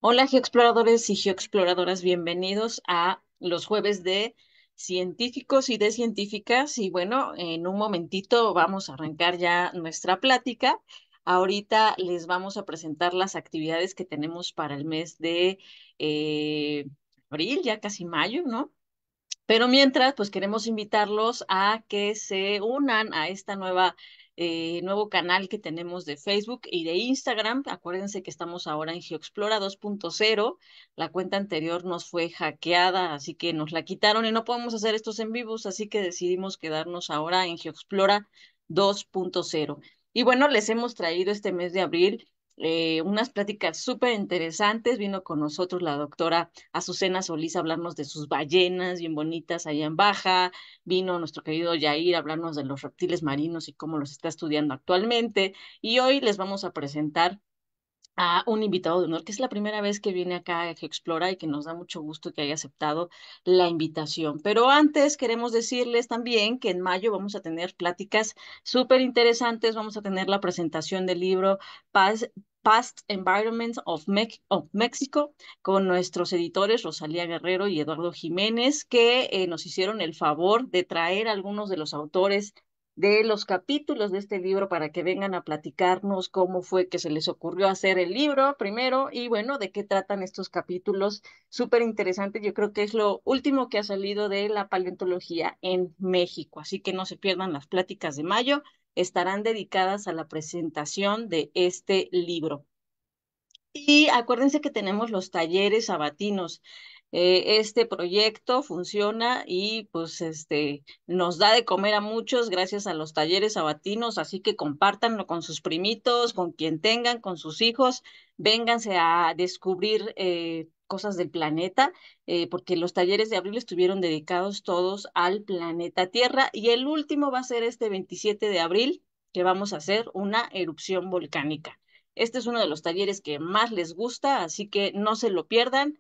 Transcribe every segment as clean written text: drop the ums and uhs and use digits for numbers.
Hola geoexploradores y geoexploradoras, bienvenidos a los jueves de científicos y de científicas. Y bueno, en un momentito vamos a arrancar ya nuestra plática. Ahorita les vamos a presentar las actividades que tenemos para el mes de eh, abril, ya casi mayo, ¿no? Pero mientras, pues queremos invitarlos a que se unan a esta nuevo canal que tenemos de Facebook y de Instagram. Acuérdense que estamos ahora en GeoExplora 2.0. La cuenta anterior nos fue hackeada, así que nos la quitaron y no podemos hacer estos en vivos, así que decidimos quedarnos ahora en GeoExplora 2.0. Y bueno, les hemos traído este mes de abril unas pláticas súper interesantes. Vino con nosotros la doctora Azucena Solís a hablarnos de sus ballenas bien bonitas allá en Baja. Vino nuestro querido Yair a hablarnos de los reptiles marinos y cómo los está estudiando actualmente. Y hoy les vamos a presentar a un invitado de honor, que es la primera vez que viene acá a Explora y que nos da mucho gusto que haya aceptado la invitación. Pero antes queremos decirles también que en mayo vamos a tener pláticas súper interesantes. Vamos a tener la presentación del libro Past Environments of Mexico con nuestros editores Rosalía Guerrero y Eduardo Jiménez, que nos hicieron el favor de traer algunos de los autores de los capítulos de este libro para que vengan a platicarnos cómo fue que se les ocurrió hacer el libro primero y bueno, de qué tratan estos capítulos. Súper interesante. Yo creo que es lo último que ha salido de la paleontología en México, así que no se pierdan las pláticas de mayo. Estarán dedicadas a la presentación de este libro. Y acuérdense que tenemos los talleres sabatinos. Este proyecto funciona y pues nos da de comer a muchos gracias a los talleres sabatinos, así que compártanlo con sus primitos, con quien tengan, con sus hijos, vénganse a descubrir cosas del planeta, porque los talleres de abril estuvieron dedicados todos al planeta Tierra y el último va a ser este 27 de abril, que vamos a hacer una erupción volcánica. Este es uno de los talleres que más les gusta, así que no se lo pierdan.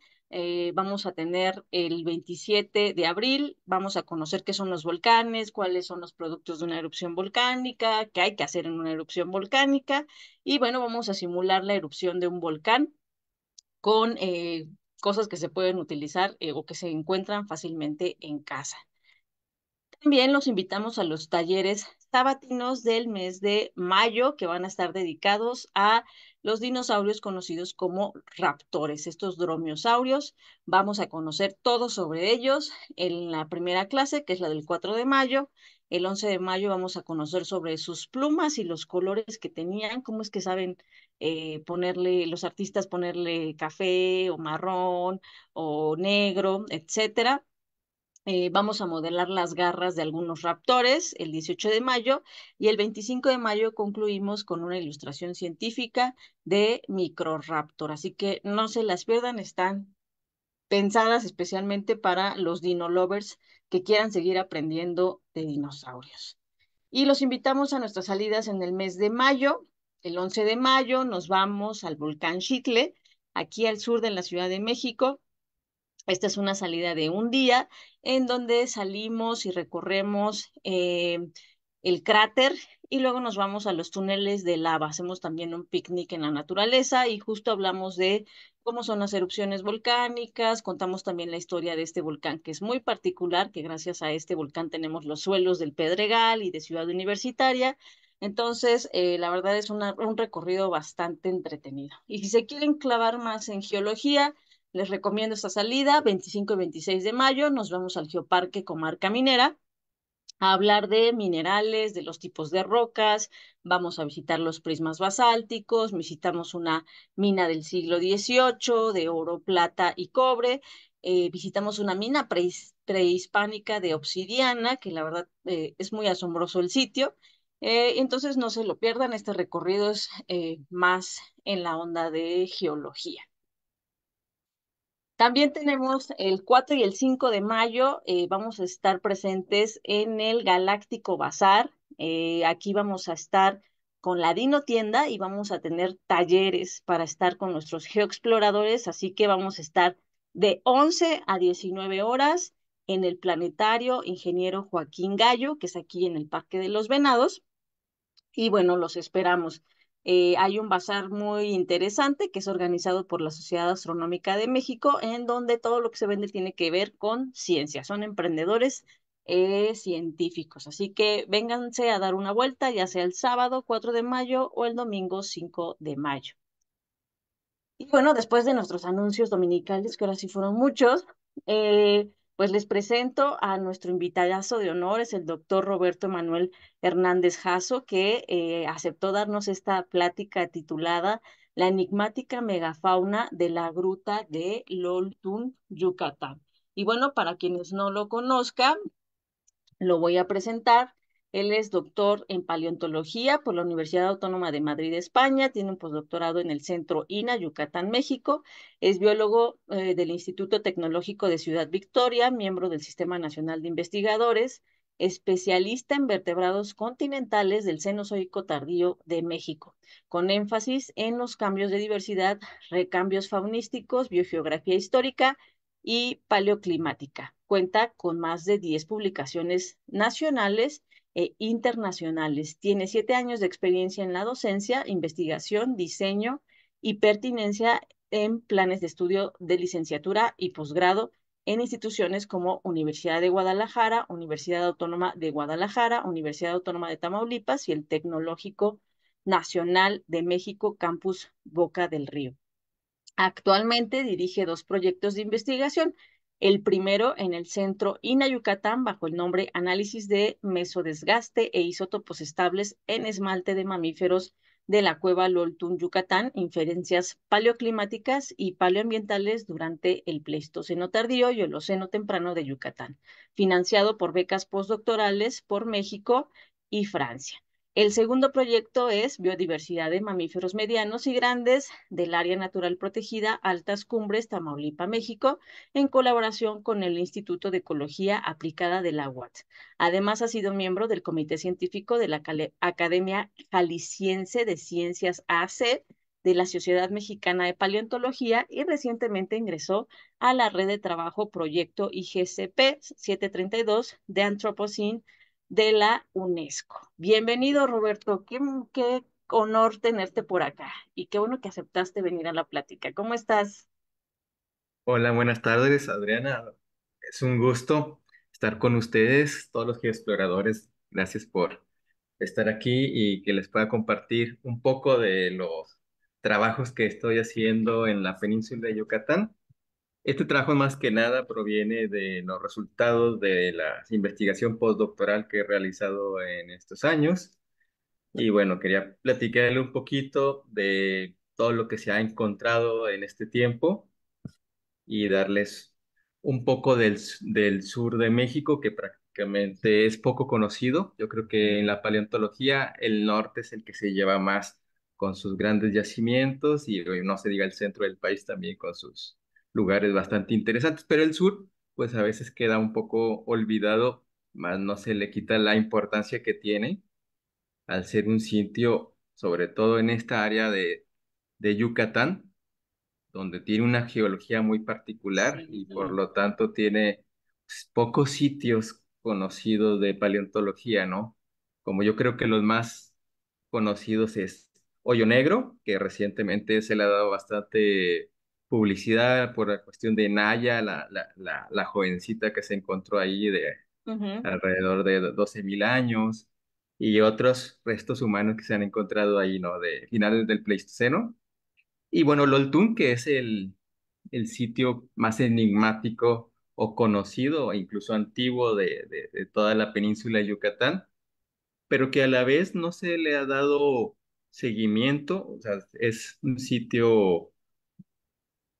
Vamos a tener el 27 de abril, vamos a conocer qué son los volcanes, cuáles son los productos de una erupción volcánica, qué hay que hacer en una erupción volcánica y bueno, vamos a simular la erupción de un volcán con cosas que se pueden utilizar o que se encuentran fácilmente en casa. También los invitamos a los talleres sabatinos del mes de mayo, que van a estar dedicados a los dinosaurios conocidos como raptores, estos dromiosaurios. Vamos a conocer todo sobre ellos en la primera clase, que es la del 4 de mayo. El 11 de mayo vamos a conocer sobre sus plumas y los colores que tenían, cómo es que saben ponerle, los artistas ponerle café o marrón o negro, etcétera. Vamos a modelar las garras de algunos raptores el 18 de mayo y el 25 de mayo concluimos con una ilustración científica de Microraptor. Así que no se las pierdan, están pensadas especialmente para los dino lovers que quieran seguir aprendiendo de dinosaurios. Y los invitamos a nuestras salidas en el mes de mayo. El 11 de mayo nos vamos al volcán Xitle, aquí al sur de la Ciudad de México. Esta es una salida de un día en donde salimos y recorremos el cráter y luego nos vamos a los túneles de lava. Hacemos también un picnic en la naturaleza y justo hablamos de cómo son las erupciones volcánicas. Contamos también la historia de este volcán que es muy particular, que gracias a este volcán tenemos los suelos del Pedregal y de Ciudad Universitaria. Entonces, la verdad es un recorrido bastante entretenido. Y si se quieren clavar más en geología, les recomiendo esta salida, 25 y 26 de mayo. Nos vamos al Geoparque Comarca Minera a hablar de minerales, de los tipos de rocas. Vamos a visitar los prismas basálticos, visitamos una mina del siglo XVIII de oro, plata y cobre. Visitamos una mina prehispánica de obsidiana, que la verdad es muy asombroso el sitio. Entonces no se lo pierdan, este recorrido es más en la onda de geología. También tenemos el 4 y el 5 de mayo, vamos a estar presentes en el Galáctico Bazar. Aquí vamos a estar con la Dino Tienda y vamos a tener talleres para estar con nuestros geoexploradores, así que vamos a estar de 11 a 19 horas en el Planetario Ingeniero Joaquín Gallo, que es aquí en el Parque de los Venados. Y bueno, los esperamos. Hay un bazar muy interesante que es organizado por la Sociedad Astronómica de México, en donde todo lo que se vende tiene que ver con ciencia. Son emprendedores científicos. Así que vénganse a dar una vuelta, ya sea el sábado 4 de mayo o el domingo 5 de mayo. Y bueno, después de nuestros anuncios dominicales, que ahora sí fueron muchos, pues les presento a nuestro invitadazo de honor, es el doctor Roberto Emanuel Hernández Jasso, que aceptó darnos esta plática titulada La enigmática megafauna de la gruta de Loltún, Yucatán. Y bueno, para quienes no lo conozcan, lo voy a presentar. Él es doctor en paleontología por la Universidad Autónoma de Madrid, España. Tiene un postdoctorado en el Centro INA, Yucatán, México. Es biólogo del Instituto Tecnológico de Ciudad Victoria, miembro del Sistema Nacional de Investigadores, especialista en vertebrados continentales del Cenozoico tardío de México, con énfasis en los cambios de diversidad, recambios faunísticos, biogeografía histórica y paleoclimática. Cuenta con más de 10 publicaciones nacionales e internacionales. Tiene 7 años de experiencia en la docencia, investigación, diseño y pertinencia en planes de estudio de licenciatura y posgrado en instituciones como Universidad de Guadalajara, Universidad Autónoma de Guadalajara, Universidad Autónoma de Tamaulipas y el Tecnológico Nacional de México, Campus Boca del Río. Actualmente dirige dos proyectos de investigación. El primero en el centro INA Yucatán bajo el nombre Análisis de Mesodesgaste e Isótopos Estables en Esmalte de Mamíferos de la Cueva Loltún Yucatán, inferencias paleoclimáticas y paleoambientales durante el Pleistoceno tardío y Holoceno temprano de Yucatán, financiado por becas postdoctorales por México y Francia. El segundo proyecto es Biodiversidad de mamíferos medianos y grandes del Área Natural Protegida Altas Cumbres, Tamaulipas, México, en colaboración con el Instituto de Ecología Aplicada de la UAT. Además, ha sido miembro del Comité Científico de la Academia Jalisciense de Ciencias AC, de la Sociedad Mexicana de Paleontología y recientemente ingresó a la red de trabajo Proyecto IGCP 732 de Anthropocene de la UNESCO. Bienvenido, Roberto. Qué honor tenerte por acá y qué bueno que aceptaste venir a la plática. ¿Cómo estás? Hola, buenas tardes, Adriana. Es un gusto estar con ustedes, todos los geoexploradores. Gracias por estar aquí y que les pueda compartir un poco de los trabajos que estoy haciendo en la península de Yucatán. Este trabajo más que nada proviene de los resultados de la investigación postdoctoral que he realizado en estos años. Y bueno, quería platicarle un poquito de todo lo que se ha encontrado en este tiempo y darles un poco del sur de México, que prácticamente es poco conocido. Yo creo que en la paleontología el norte es el que se lleva más con sus grandes yacimientos y no se diga el centro del país también con sus lugares bastante interesantes, pero el sur pues a veces queda un poco olvidado, más no se le quita la importancia que tiene al ser un sitio, sobre todo en esta área de Yucatán, donde tiene una geología muy particular Sí, y por lo tanto tiene pues, pocos sitios conocidos de paleontología, ¿no? Como yo creo que los más conocidos es Hoyo Negro, que recientemente se le ha dado bastante publicidad por la cuestión de Naya, la jovencita que se encontró ahí de ujú, alrededor de 12.000 años, y otros restos humanos que se han encontrado ahí, ¿no? De finales del Pleistoceno. Y bueno, Loltún, que es el sitio más enigmático o conocido o incluso antiguo de toda la península de Yucatán, pero que a la vez no se le ha dado seguimiento. O sea, es un sitio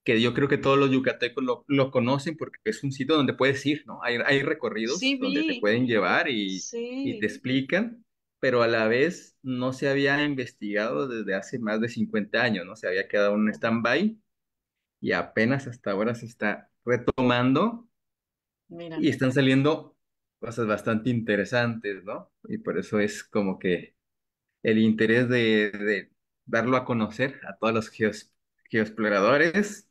que yo creo que todos los yucatecos lo conocen porque es un sitio donde puedes ir, ¿no? Hay sí recorridos donde te vi, pueden llevar y te sí, explican, pero a la vez no se había investigado desde hace más de 50 años, ¿no? Se había quedado en un stand-by y apenas hasta ahora se está retomando mira, y están saliendo cosas bastante interesantes, ¿no? Y por eso es como que el interés de darlo a conocer a todos los geoexploradores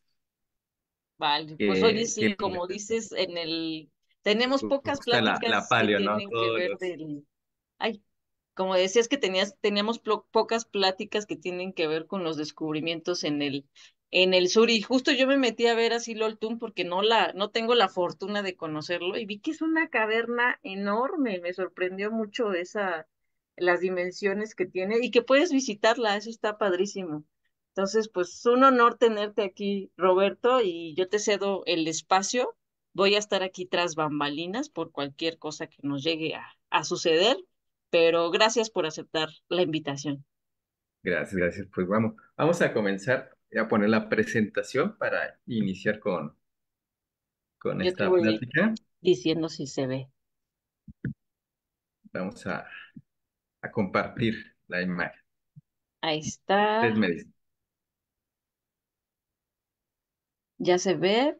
vale. Pues oye, que sí, les como dices, tenemos pocas gusta la pláticas que paleo, ¿no? tienen que Todos ver los... del, ay, como decías que teníamos pocas pláticas que tienen que ver con los descubrimientos en el sur, y justo yo me metí a ver así Loltún porque no tengo la fortuna de conocerlo, y vi que es una caverna enorme. Me sorprendió mucho las dimensiones que tiene y que puedes visitarla. Eso está padrísimo. Entonces, pues es un honor tenerte aquí, Roberto, y yo te cedo el espacio. Voy a estar aquí tras bambalinas por cualquier cosa que nos llegue a suceder, pero gracias por aceptar la invitación. Gracias, gracias. Pues vamos a comenzar a poner la presentación para iniciar con Yo te esta voy plática. diciendo si se ve. Vamos a compartir la imagen. Ahí Ustedes está, me dicen. ya se ve.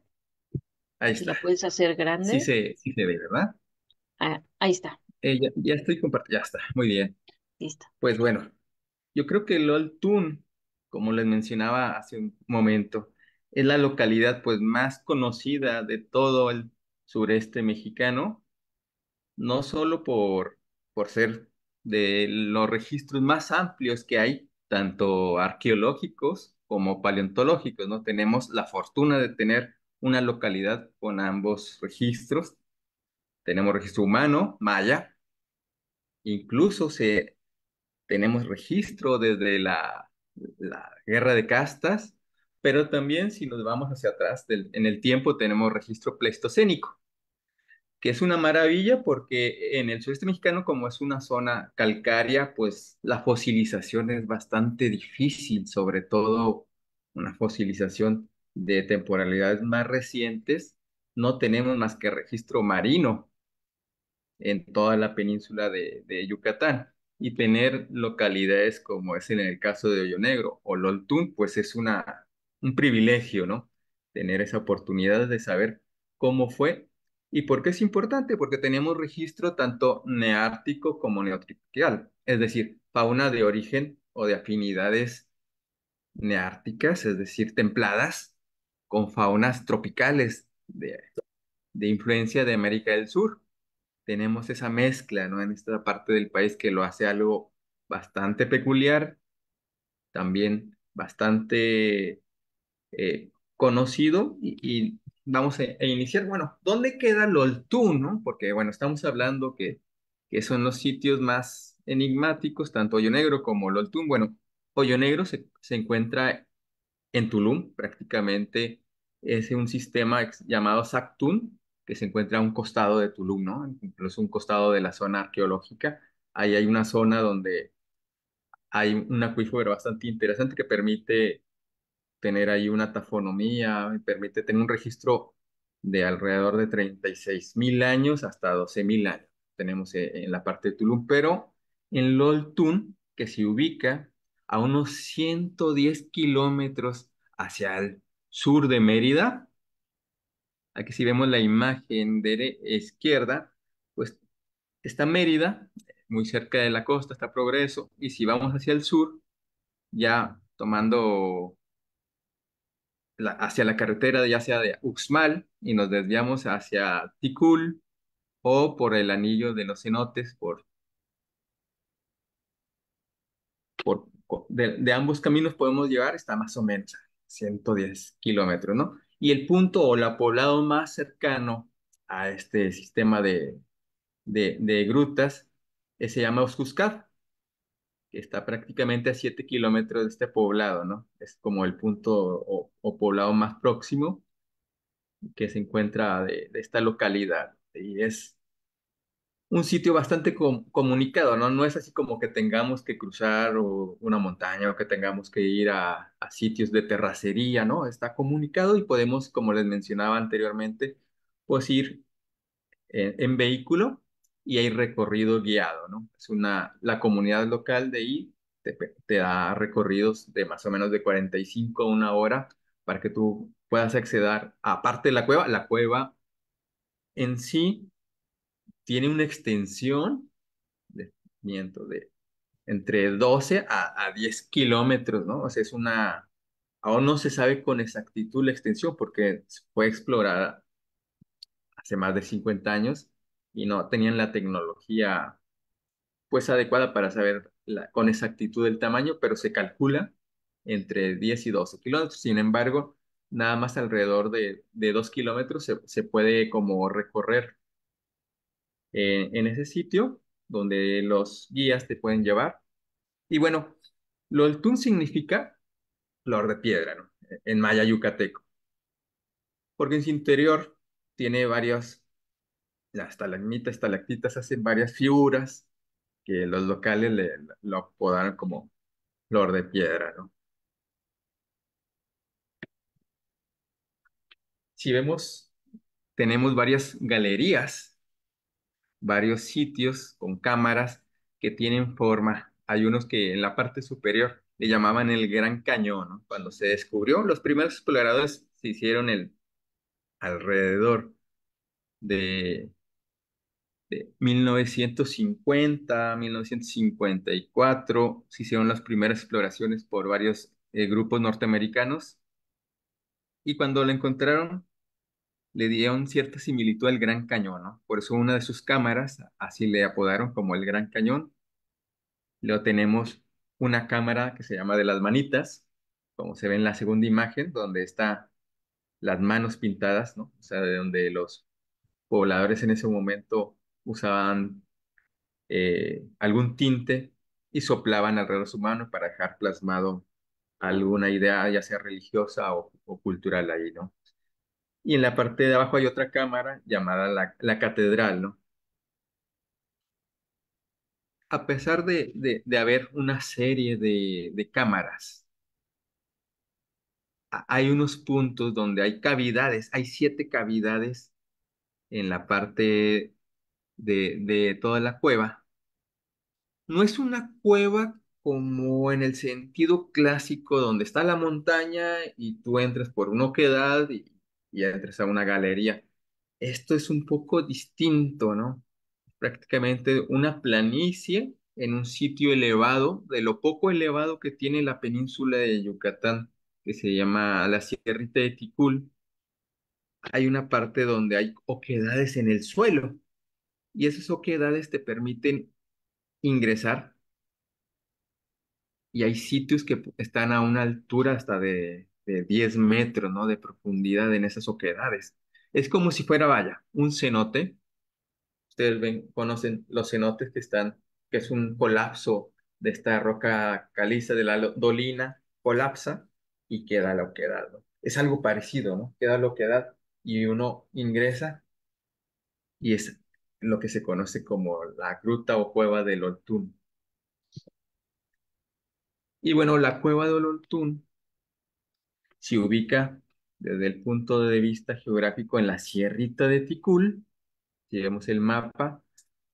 Ahí Si la está. puedes hacer grande. Sí se ve, ¿verdad? Ah, ahí está, Ya estoy compartiendo. Ya está. Muy bien. listo. Pues bueno, yo creo que LOL Tun, como les mencionaba hace un momento, es la localidad pues más conocida de todo el sureste mexicano, no solo por ser de los registros más amplios que hay, tanto arqueológicos como paleontológicos, ¿no? Tenemos la fortuna de tener una localidad con ambos registros. Tenemos registro humano, maya, incluso tenemos registro desde la guerra de castas, pero también si nos vamos hacia atrás en el tiempo tenemos registro pleistocénico, que es una maravilla porque en el sureste mexicano, como es una zona calcárea, pues la fosilización es bastante difícil, sobre todo una fosilización de temporalidades más recientes. No tenemos más que registro marino en toda la península de Yucatán. Y tener localidades como es en el caso de Hoyo Negro o Loltún, pues es un privilegio, ¿no? Tener esa oportunidad de saber cómo fue. ¿Y por qué es importante? Porque tenemos registro tanto neártico como neotropical, es decir, fauna de origen o de afinidades neárticas, es decir, templadas, con faunas tropicales de influencia de América del Sur. Tenemos esa mezcla, ¿no? En esta parte del país que lo hace algo bastante peculiar, también bastante conocido y vamos a iniciar. Bueno, ¿dónde queda Loltún, no? Porque, bueno, estamos hablando que son los sitios más enigmáticos, tanto Hoyo Negro como Loltún. Bueno, Hoyo Negro se encuentra en Tulum, prácticamente es un sistema llamado Sactún, que se encuentra a un costado de Tulum, ¿no? Incluso un costado de la zona arqueológica. Ahí hay una zona donde hay un acuífero bastante interesante que permite tener ahí una tafonomía, permite tener un registro de alrededor de 36.000 años hasta 12.000 años. Tenemos en la parte de Tulum, pero en Loltún, que se ubica a unos 110 kilómetros hacia el sur de Mérida. Aquí si vemos la imagen izquierda, pues está Mérida, muy cerca de la costa, está Progreso, y si vamos hacia el sur, ya tomando hacia la carretera, ya sea de Uxmal, y nos desviamos hacia Ticul o por el anillo de los cenotes, de ambos caminos podemos llevar, está más o menos a 110 kilómetros, ¿no? Y el punto o la poblado más cercano a este sistema de grutas se llama Oxuscat, que está prácticamente a 7 kilómetros de este poblado, ¿no? Es como el punto o poblado más próximo que se encuentra de esta localidad. Y es un sitio bastante comunicado, ¿no? No es así como que tengamos que cruzar una montaña o que tengamos que ir a sitios de terracería, ¿no? Está comunicado y podemos, como les mencionaba anteriormente, pues ir en vehículo y hay recorrido guiado, ¿no? La comunidad local de ahí te da recorridos de más o menos de 45 a una hora para que tú puedas acceder, aparte de la cueva en sí tiene una extensión de, miento, de entre 12 a 10 kilómetros, ¿no? O sea, aún no se sabe con exactitud la extensión porque fue explorada hace más de 50 años y no tenían la tecnología pues adecuada para saber con exactitud el tamaño, pero se calcula entre 10 y 12 kilómetros. Sin embargo, nada más alrededor de 2 kilómetros se puede como recorrer en ese sitio donde los guías te pueden llevar. Y bueno, Loltún significa flor de piedra, ¿no? En maya yucateco, porque en su interior tiene varias, las estalagmitas, estalactitas, hacen varias figuras que los locales lo apodaron como flor de piedra, ¿no? Si vemos, tenemos varias galerías, varios sitios con cámaras que tienen forma. Hay unos que en la parte superior le llamaban el Gran Cañón, ¿no? Cuando se descubrió, los primeros exploradores se hicieron alrededor de 1950, 1954, se hicieron las primeras exploraciones por varios grupos norteamericanos y cuando lo encontraron le dieron cierta similitud al Gran Cañón, ¿no? Por eso una de sus cámaras, así le apodaron como el Gran Cañón. Luego tenemos una cámara que se llama de las manitas, como se ve en la segunda imagen, donde están las manos pintadas, ¿no? O sea, de donde los pobladores en ese momento usaban algún tinte y soplaban alrededor de su mano para dejar plasmado alguna idea, ya sea religiosa o cultural ahí, ¿no? Y en la parte de abajo hay otra cámara llamada la catedral, ¿no? A pesar de haber una serie de cámaras, hay unos puntos donde hay cavidades, hay 7 cavidades en la parte de toda la cueva. No es una cueva como en el sentido clásico donde está la montaña y tú entras por una oquedad y entras a una galería. Esto es un poco distinto, ¿no? Prácticamente una planicie en un sitio elevado, de lo poco elevado que tiene la península de Yucatán, que se llama la Sierrita de Ticul. Hay una parte donde hay oquedades en el suelo y esas oquedades te permiten ingresar y hay sitios que están a una altura hasta de 10 metros, ¿no? De profundidad en esas oquedades. Es como si fuera, vaya, un cenote. Ustedes ven, conocen los cenotes que es un colapso de esta roca caliza de la dolina, colapsa y queda la oquedad, ¿no? Es algo parecido, ¿no? Queda la oquedad y uno ingresa y es lo que se conoce como la gruta o cueva del Oltún. Y bueno, la cueva del Oltún se ubica desde el punto de vista geográfico en la Sierrita de Ticul, si vemos el mapa,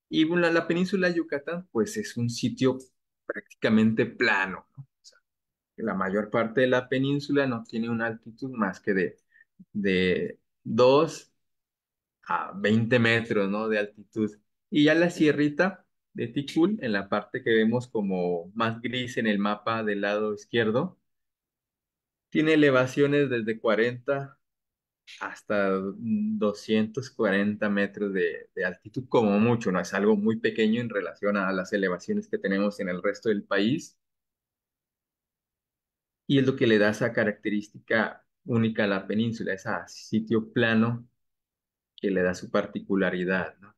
y bueno, la península de Yucatán, pues es un sitio prácticamente plano, ¿no? O sea, la mayor parte de la península no tiene una altitud más que de 2 a 20 metros, ¿no? De altitud. Y ya la Sierrita de Ticul, en la parte que vemos como más gris en el mapa del lado izquierdo, tiene elevaciones desde 40 hasta 240 metros de altitud como mucho, ¿no? Es algo muy pequeño en relación a las elevaciones que tenemos en el resto del país y es lo que le da esa característica única a la península, ese sitio plano que le da su particularidad, ¿no?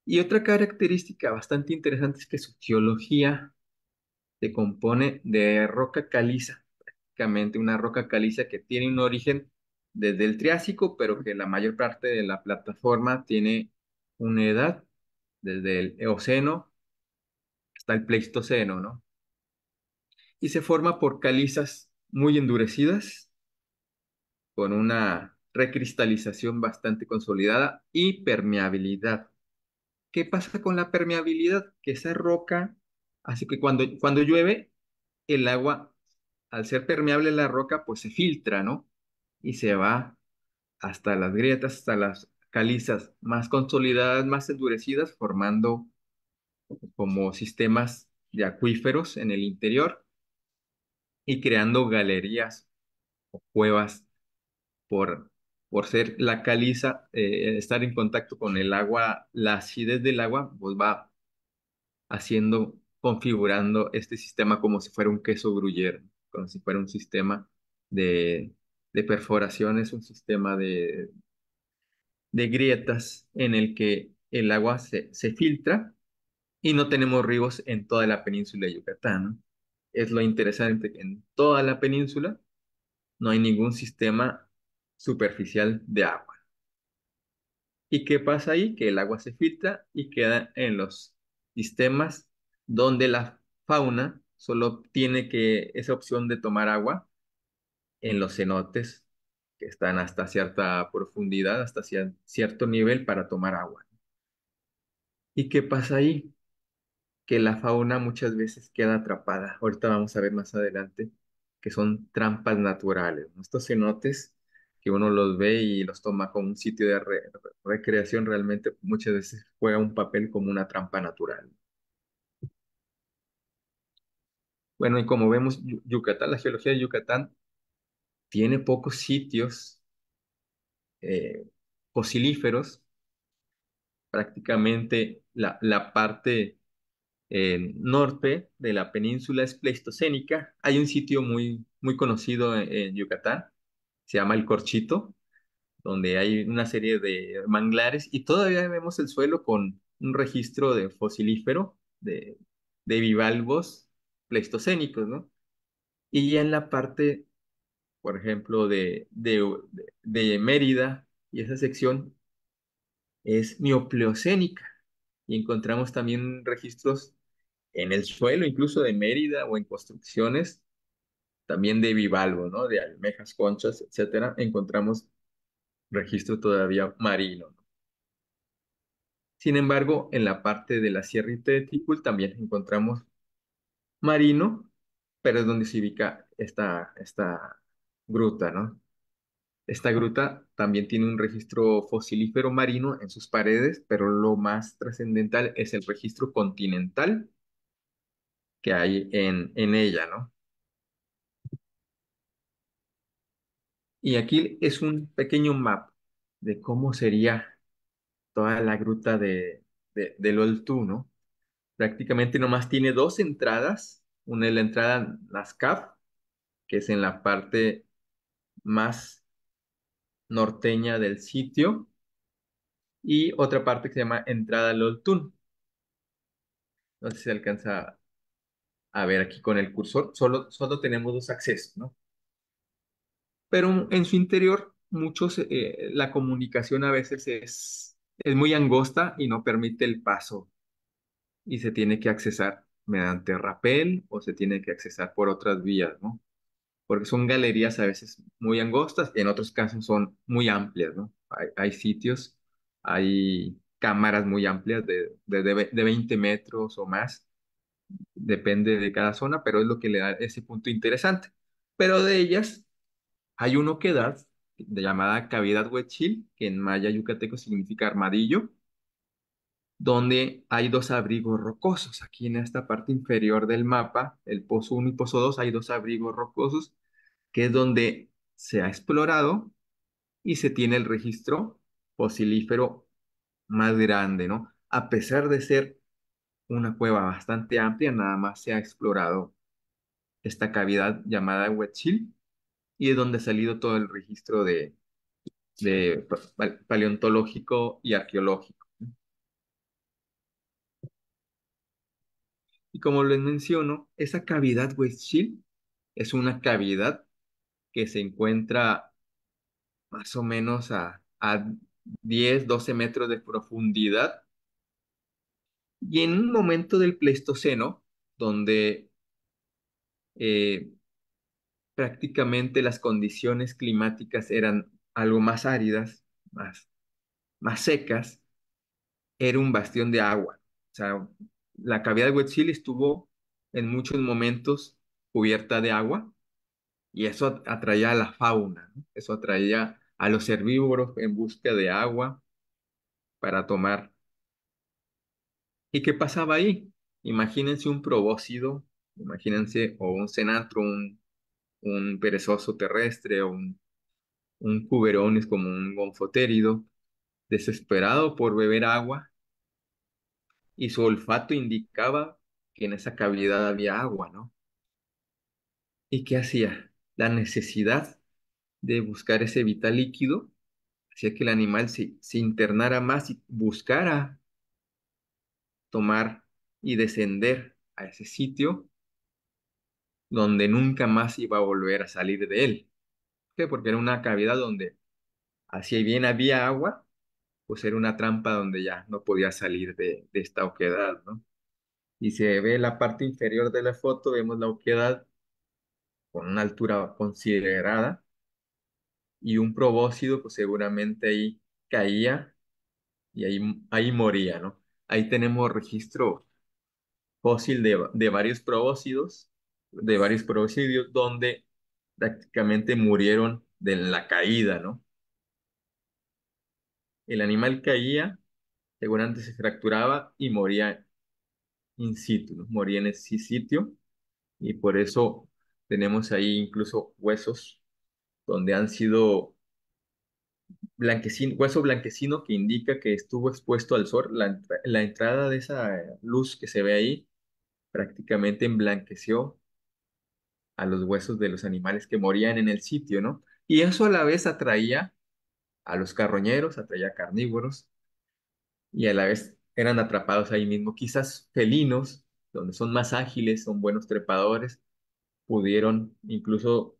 Y otra característica bastante interesante es que su geología se compone de roca caliza, prácticamente una roca caliza que tiene un origen desde el Triásico, pero que la mayor parte de la plataforma tiene una edad desde el Eoceno hasta el Pleistoceno, ¿no? Y se forma por calizas muy endurecidas, con una recristalización bastante consolidada y permeabilidad. ¿Qué pasa con la permeabilidad? Que esa roca, así que cuando llueve, el agua, al ser permeable la roca, pues se filtra, ¿no? Y se va hasta las grietas, hasta las calizas más consolidadas, más endurecidas, formando como sistemas de acuíferos en el interior y creando galerías o cuevas por, por ser la caliza, estar en contacto con el agua, la acidez del agua, pues va configurando este sistema como si fuera un queso gruyere, como si fuera un sistema de, de perforaciones, un sistema de grietas en el que el agua se filtra y no tenemos ríos en toda la península de Yucatán, ¿no? Es lo interesante que en toda la península no hay ningún sistema superficial de agua. ¿Y qué pasa ahí? Que el agua se filtra y queda en los sistemas donde la fauna solo tiene que esa opción de tomar agua en los cenotes que están hasta cierta profundidad, hasta cierto nivel para tomar agua. ¿Y qué pasa ahí? Que la fauna muchas veces queda atrapada. Ahorita vamos a ver más adelante que son trampas naturales, ¿no? Estos cenotes que uno los ve y los toma como un sitio de recreación, realmente muchas veces juega un papel como una trampa natural. Bueno, y como vemos, Yucatán, la geología de Yucatán tiene pocos sitios eh, fosilíferos. Prácticamente la parte norte de la península es pleistocénica. Hay un sitio muy conocido en Yucatán, se llama El Corchito, donde hay una serie de manglares y todavía vemos el suelo con un registro de fosilífero, de bivalvos pleistocénicos, ¿no? Y ya en la parte, por ejemplo, de Mérida y esa sección es neopleocénica y encontramos también registros en el suelo, incluso de Mérida o en construcciones, también de bivalvo, ¿no? De almejas, conchas, etcétera, encontramos registro todavía marino, ¿no? Sin embargo, en la parte de la Sierra de Ticul también encontramos marino, pero es donde se ubica esta gruta, ¿no? Esta gruta también tiene un registro fosilífero marino en sus paredes, pero lo más trascendental es el registro continental que hay en ella, ¿no? Y aquí es un pequeño map de cómo sería toda la gruta del Oltú, ¿no? Prácticamente nomás tiene dos entradas. Una es la entrada Nazcap, que es en la parte más norteña del sitio, y otra parte que se llama entrada Loltún. No sé si se alcanza a ver aquí con el cursor. Solo tenemos dos accesos, ¿no? Pero en su interior, la comunicación a veces es muy angosta y no permite el paso y se tiene que accesar mediante rapel o se tiene que accesar por otras vías, ¿no? Porque son galerías a veces muy angostas y en otros casos son muy amplias, ¿no? Hay sitios, hay cámaras muy amplias de 20 metros o más, depende de cada zona, pero es lo que le da ese punto interesante. Pero de ellas hay uno que da, llamada cavidad Huechil, que en maya yucateco significa armadillo, donde hay dos abrigos rocosos. Aquí en esta parte inferior del mapa, el pozo uno y pozo 2, hay dos abrigos rocosos, que es donde se ha explorado y se tiene el registro fosilífero más grande, ¿no? A pesar de ser una cueva bastante amplia, nada más se ha explorado esta cavidad llamada Huachil y es donde ha salido todo el registro de paleontológico y arqueológico. Y como les menciono, esa cavidad Huachil es una cavidad que se encuentra más o menos a 10, 12 metros de profundidad. Y en un momento del Pleistoceno, donde eh, prácticamente las condiciones climáticas eran algo más áridas, más secas, era un bastión de agua. O sea, la cavidad de Huitzil estuvo en muchos momentos cubierta de agua y eso atraía a la fauna, ¿no? Eso atraía a los herbívoros en busca de agua para tomar. ¿Y qué pasaba ahí? Imagínense un probóscido, imagínense, o un cenatro, un perezoso terrestre, o un cuberones como un gonfotérido, desesperado por beber agua, y su olfato indicaba que en esa cavidad había agua, ¿no? ¿Y qué hacía? La necesidad de buscar ese vital líquido hacía que el animal se internara más y buscara tomar y descender a ese sitio donde nunca más iba a volver a salir de él. ¿Por qué? Porque era una cavidad donde, así bien había agua, pues era una trampa donde ya no podía salir de esta oquedad, ¿no? Y se ve la parte inferior de la foto, vemos la oquedad con una altura considerada y un probóscido, pues seguramente ahí caía y ahí moría, ¿no? Ahí tenemos registro fósil de varios probóscidos, de varios probóscidos donde prácticamente murieron de la caída, ¿no? El animal caía, seguramente se fracturaba y moría in situ, ¿no? Moría en ese sitio y por eso tenemos ahí incluso huesos donde han sido blanquecino, hueso blanquecino que indica que estuvo expuesto al sol. La entrada de esa luz que se ve ahí prácticamente emblanqueció a los huesos de los animales que morían en el sitio, ¿no? Y eso a la vez atraía a los carroñeros, atraía carnívoros y a la vez eran atrapados ahí mismo. Quizás felinos, donde son más ágiles, son buenos trepadores, pudieron incluso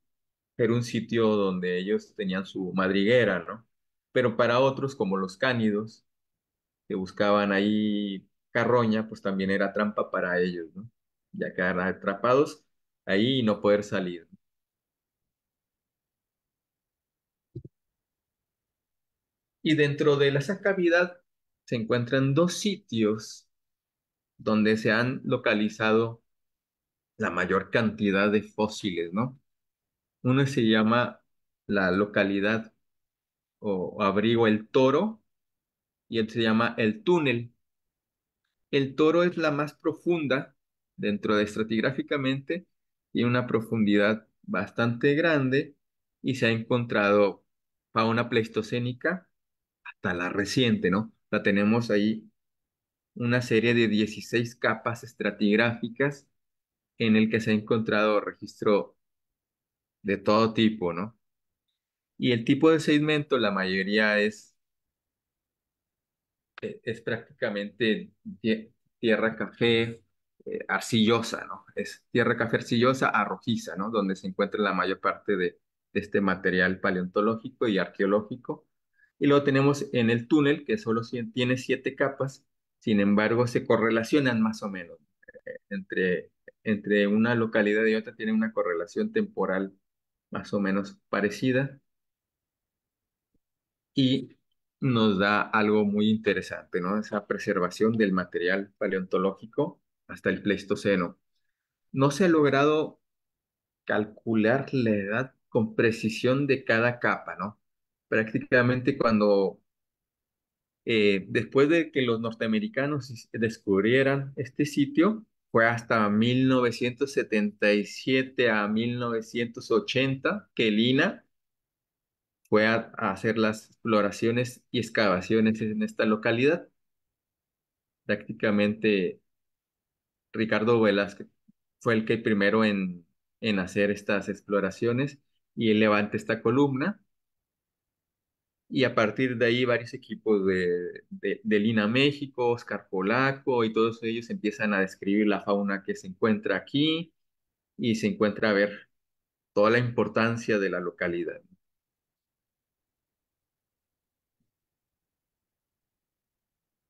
ser un sitio donde ellos tenían su madriguera, ¿no? Pero para otros, como los cánidos, que buscaban ahí carroña, pues también era trampa para ellos, ¿no? Ya quedar atrapados ahí y no poder salir. Y dentro de esa cavidad se encuentran dos sitios donde se han localizado la mayor cantidad de fósiles, ¿no? Uno se llama la localidad o abrigo El Toro y el se llama El Túnel. El Toro es la más profunda dentro de estratigráficamente, tiene una profundidad bastante grande y se ha encontrado fauna pleistocénica hasta la reciente, ¿no? La tenemos ahí una serie de 16 capas estratigráficas en el que se ha encontrado registro de todo tipo, ¿no? Y el tipo de sedimento, la mayoría es prácticamente tierra café arcillosa, ¿no? Es tierra café arcillosa arrojiza, ¿no? Donde se encuentra la mayor parte de este material paleontológico y arqueológico. Y luego tenemos en el túnel, que solo tiene 7 capas, sin embargo, se correlacionan más o menos entre, entre una localidad y otra, tiene una correlación temporal más o menos parecida y nos da algo muy interesante, ¿no? Esa preservación del material paleontológico hasta el Pleistoceno. No se ha logrado calcular la edad con precisión de cada capa, ¿no? Prácticamente cuando, después de que los norteamericanos descubrieran este sitio, fue hasta 1977 a 1980 que el INA fue a hacer las exploraciones y excavaciones en esta localidad. Prácticamente Ricardo Velázquez fue el que primero en hacer estas exploraciones y él levanta esta columna y a partir de ahí varios equipos de Lina México, Oscar Polaco y todos ellos empiezan a describir la fauna que se encuentra aquí y se encuentra a ver toda la importancia de la localidad.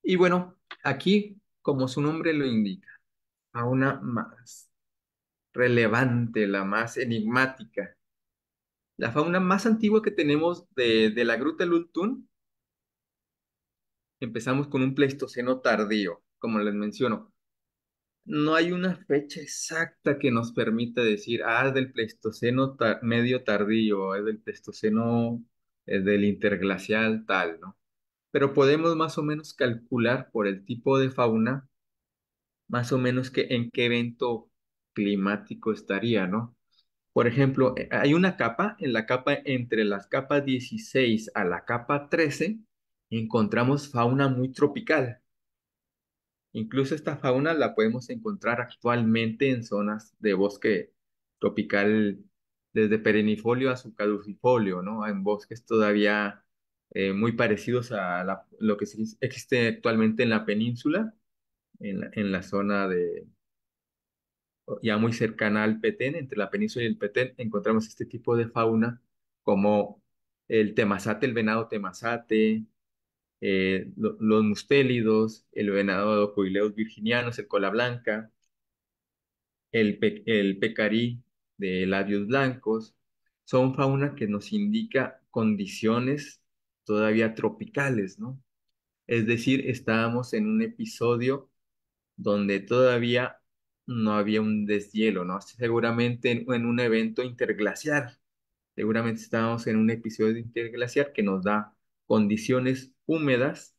Y bueno, aquí, como su nombre lo indica, fauna más relevante, la más enigmática. La fauna más antigua que tenemos de la Gruta Lultún, empezamos con un Pleistoceno tardío, como les menciono. No hay una fecha exacta que nos permita decir, es del Pleistoceno medio tardío, es del Pleistoceno, es del interglacial tal, ¿no? Pero podemos más o menos calcular por el tipo de fauna, más o menos en qué evento climático estaría, ¿no? Por ejemplo, hay una capa, en la capa entre las capas 16 a la capa 13, encontramos fauna muy tropical. Incluso esta fauna la podemos encontrar actualmente en zonas de bosque tropical, desde perennifolio a caducifolio, ¿no? En bosques todavía muy parecidos a lo que existe actualmente en la península, en la zona de, ya muy cercana al Petén, entre la península y el Petén, encontramos este tipo de fauna como el temazate, el venado temazate, los mustélidos, el venado coileus virginianos, el cola blanca, el pecarí de labios blancos, son fauna que nos indica condiciones todavía tropicales, ¿no? Es decir, estábamos en un episodio donde todavía no había un deshielo, ¿no? Seguramente en un evento interglaciar, seguramente estábamos en un episodio interglaciar que nos da condiciones húmedas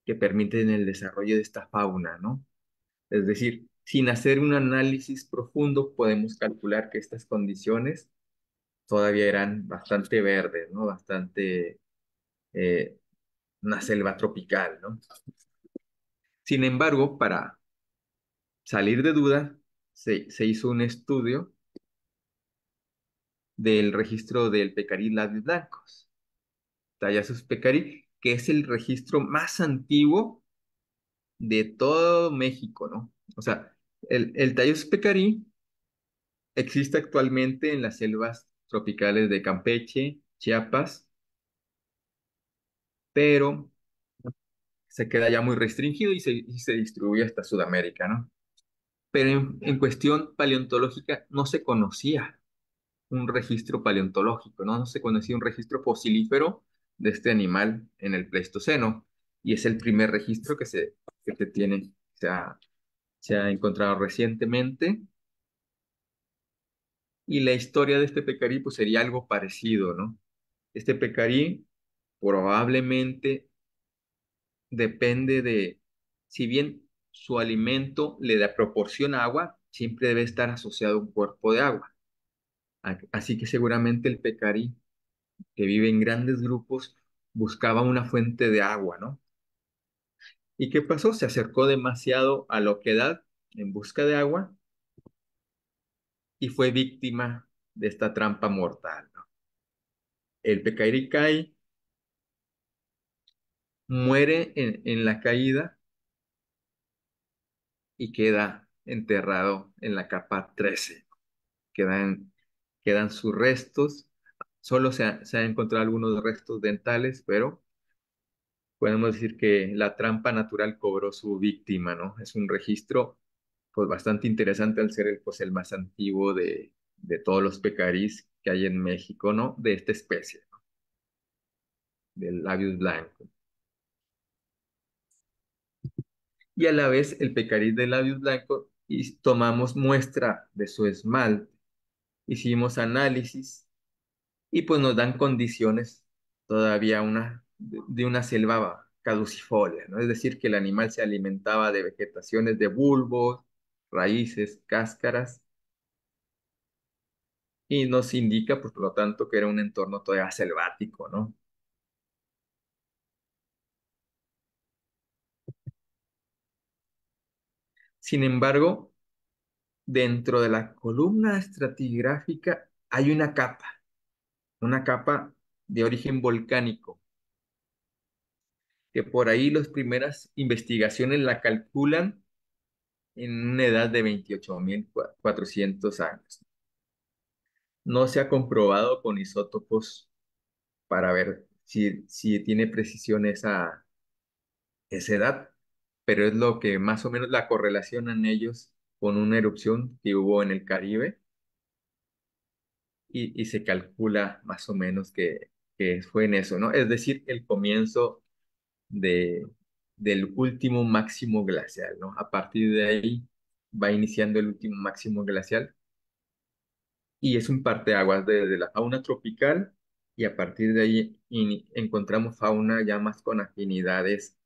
que permiten el desarrollo de esta fauna, ¿no? Es decir, sin hacer un análisis profundo, podemos calcular que estas condiciones todavía eran bastante verdes, ¿no? Bastante eh, una selva tropical, ¿no? Sin embargo, para salir de duda, se hizo un estudio del registro del pecarí labios blancos, Tallasus pecarí, que es el registro más antiguo de todo México, ¿no? O sea, el Tallasus pecarí existe actualmente en las selvas tropicales de Campeche, Chiapas, pero se queda ya muy restringido y se distribuye hasta Sudamérica, ¿no? Pero en cuestión paleontológica no se conocía un registro paleontológico, ¿no? No se conocía un registro fosilífero de este animal en el Pleistoceno, y es el primer registro que se tiene, se ha encontrado recientemente, y la historia de este pecarí pues sería algo parecido, ¿no? Este pecarí probablemente depende de, si bien su alimento le da proporción a agua, siempre debe estar asociado a un cuerpo de agua. Así que seguramente el pecarí, que vive en grandes grupos, buscaba una fuente de agua, ¿no? ¿Y qué pasó? Se acercó demasiado a la oquedad en busca de agua y fue víctima de esta trampa mortal, ¿no? El pecarí cae, muere en la caída y queda enterrado en la capa 13. Quedan, quedan sus restos. Solo se han encontrado algunos restos dentales, pero podemos decir que la trampa natural cobró su víctima, ¿no? Es un registro pues bastante interesante al ser pues, el más antiguo de todos los pecarís que hay en México, ¿no? De esta especie, ¿no? Del labios blanco. Y a la vez el pecarí de labios blancos y tomamos muestra de su esmalte, hicimos análisis y pues nos dan condiciones todavía de una selva caducifolia, ¿no? Es decir, que el animal se alimentaba de vegetaciones de bulbos, raíces, cáscaras, y nos indica, pues, por lo tanto, que era un entorno todavía selvático, ¿no? Sin embargo, dentro de la columna estratigráfica hay una capa de origen volcánico, que por ahí las primeras investigaciones la calculan en una edad de 28.400 años. No se ha comprobado con isótopos para ver si tiene precisión esa edad, pero es lo que más o menos la correlacionan ellos con una erupción que hubo en el Caribe, y se calcula más o menos que fue en eso, ¿no? Es decir, el comienzo de, del último máximo glacial, ¿no? A partir de ahí va iniciando el último máximo glacial y es un parteaguas de la fauna tropical, y a partir de ahí encontramos fauna ya más con afinidades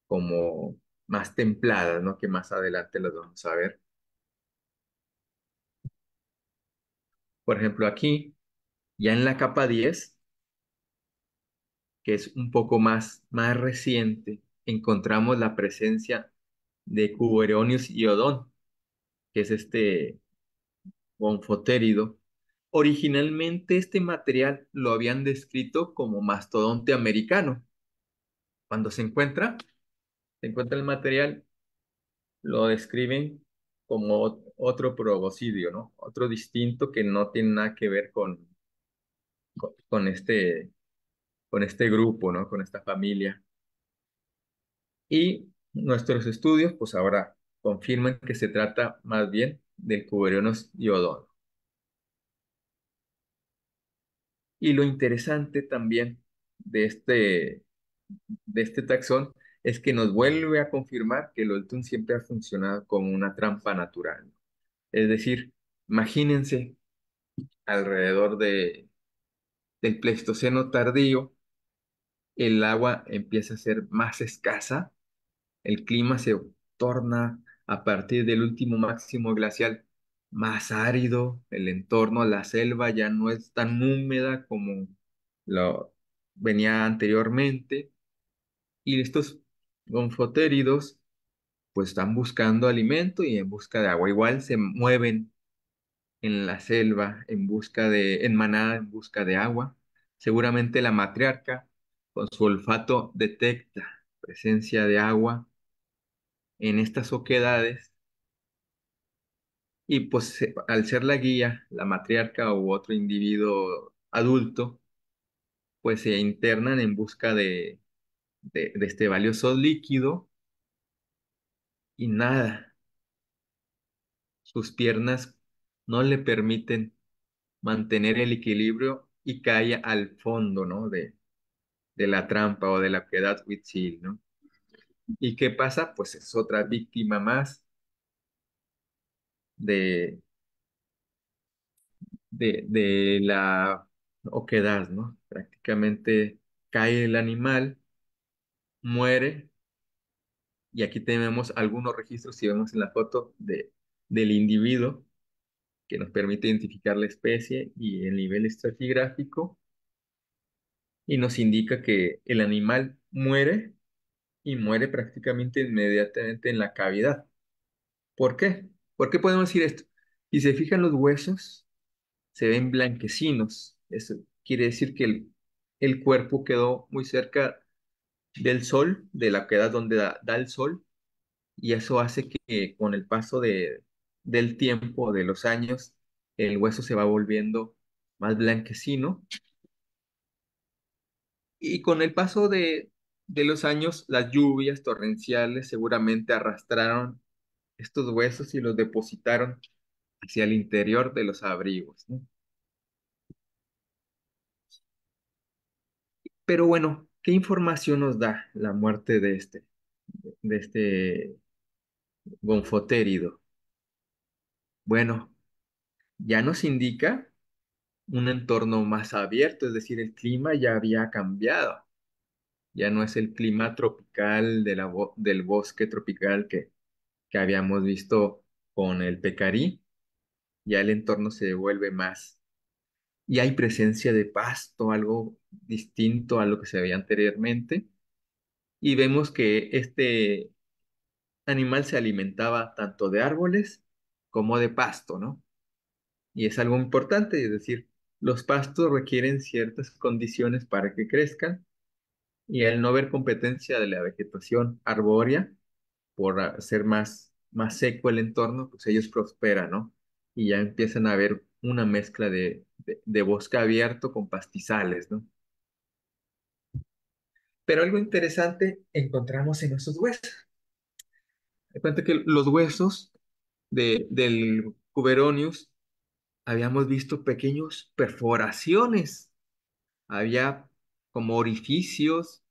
como más templadas, ¿no? Que más adelante las vamos a ver. Por ejemplo, aquí, ya en la capa 10, que es un poco más reciente, encontramos la presencia de Cuberones iodón, que es este gonfotérido. Originalmente este material lo habían descrito como mastodonte americano. Cuando se encuentra el material, lo describen como otro proboscidio, ¿no? Otro distinto que no tiene nada que ver con con este grupo, ¿no? Con esta familia. Y nuestros estudios, pues ahora confirman que se trata más bien del Cuberionus iodón. Y lo interesante también de de este taxón es que nos vuelve a confirmar que el Oltun siempre ha funcionado como una trampa natural. Es decir, imagínense alrededor del Pleistoceno tardío, el agua empieza a ser más escasa, el clima se torna a partir del último máximo glacial más árido, el entorno, la selva ya no es tan húmeda como lo venía anteriormente, y estos gonfotéridos pues están buscando alimento y en busca de agua. Igual se mueven en la selva en manada en busca de agua. Seguramente la matriarca con su olfato detecta presencia de agua en estas oquedades y pues al ser la guía, la matriarca u otro individuo adulto, pues se internan en busca de este valioso líquido y nada, sus piernas no le permiten mantener el equilibrio y cae al fondo, ¿no? De la trampa o de la oquedad Huitzil, ¿no? ¿Y qué pasa? Pues es otra víctima más de, de la oquedad, ¿no? Prácticamente cae el animal, muere, y aquí tenemos algunos registros, si vemos en la foto, del individuo que nos permite identificar la especie y el nivel estratigráfico, y nos indica que el animal muere y muere prácticamente inmediatamente en la cavidad. ¿Por qué? ¿Por qué podemos decir esto? Si se fijan los huesos, se ven blanquecinos. Eso quiere decir que el cuerpo quedó muy cerca del sol, de la queda donde da el sol, y eso hace que con el paso del tiempo, de los años, el hueso se va volviendo más blanquecino, y con el paso de los años, las lluvias torrenciales seguramente arrastraron estos huesos y los depositaron hacia el interior de los abrigos, ¿no? Pero bueno, ¿qué información nos da la muerte de este gonfotérido? Bueno, ya nos indica un entorno más abierto, es decir, el clima ya había cambiado. Ya no es el clima tropical del bosque tropical que habíamos visto con el pecarí, ya el entorno se vuelve más. Y hay presencia de pasto, algo distinto a lo que se veía anteriormente. Y vemos que este animal se alimentaba tanto de árboles como de pasto, ¿no? Y es algo importante, es decir, los pastos requieren ciertas condiciones para que crezcan, y al no haber competencia de la vegetación arbórea, por ser más seco el entorno, pues ellos prosperan, ¿no? Y ya empiezan a haber una mezcla de bosque abierto con pastizales, ¿no? Pero algo interesante encontramos en esos huesos. De cuenta que los huesos del Cuberonius habíamos visto pequeños perforaciones, había como orificios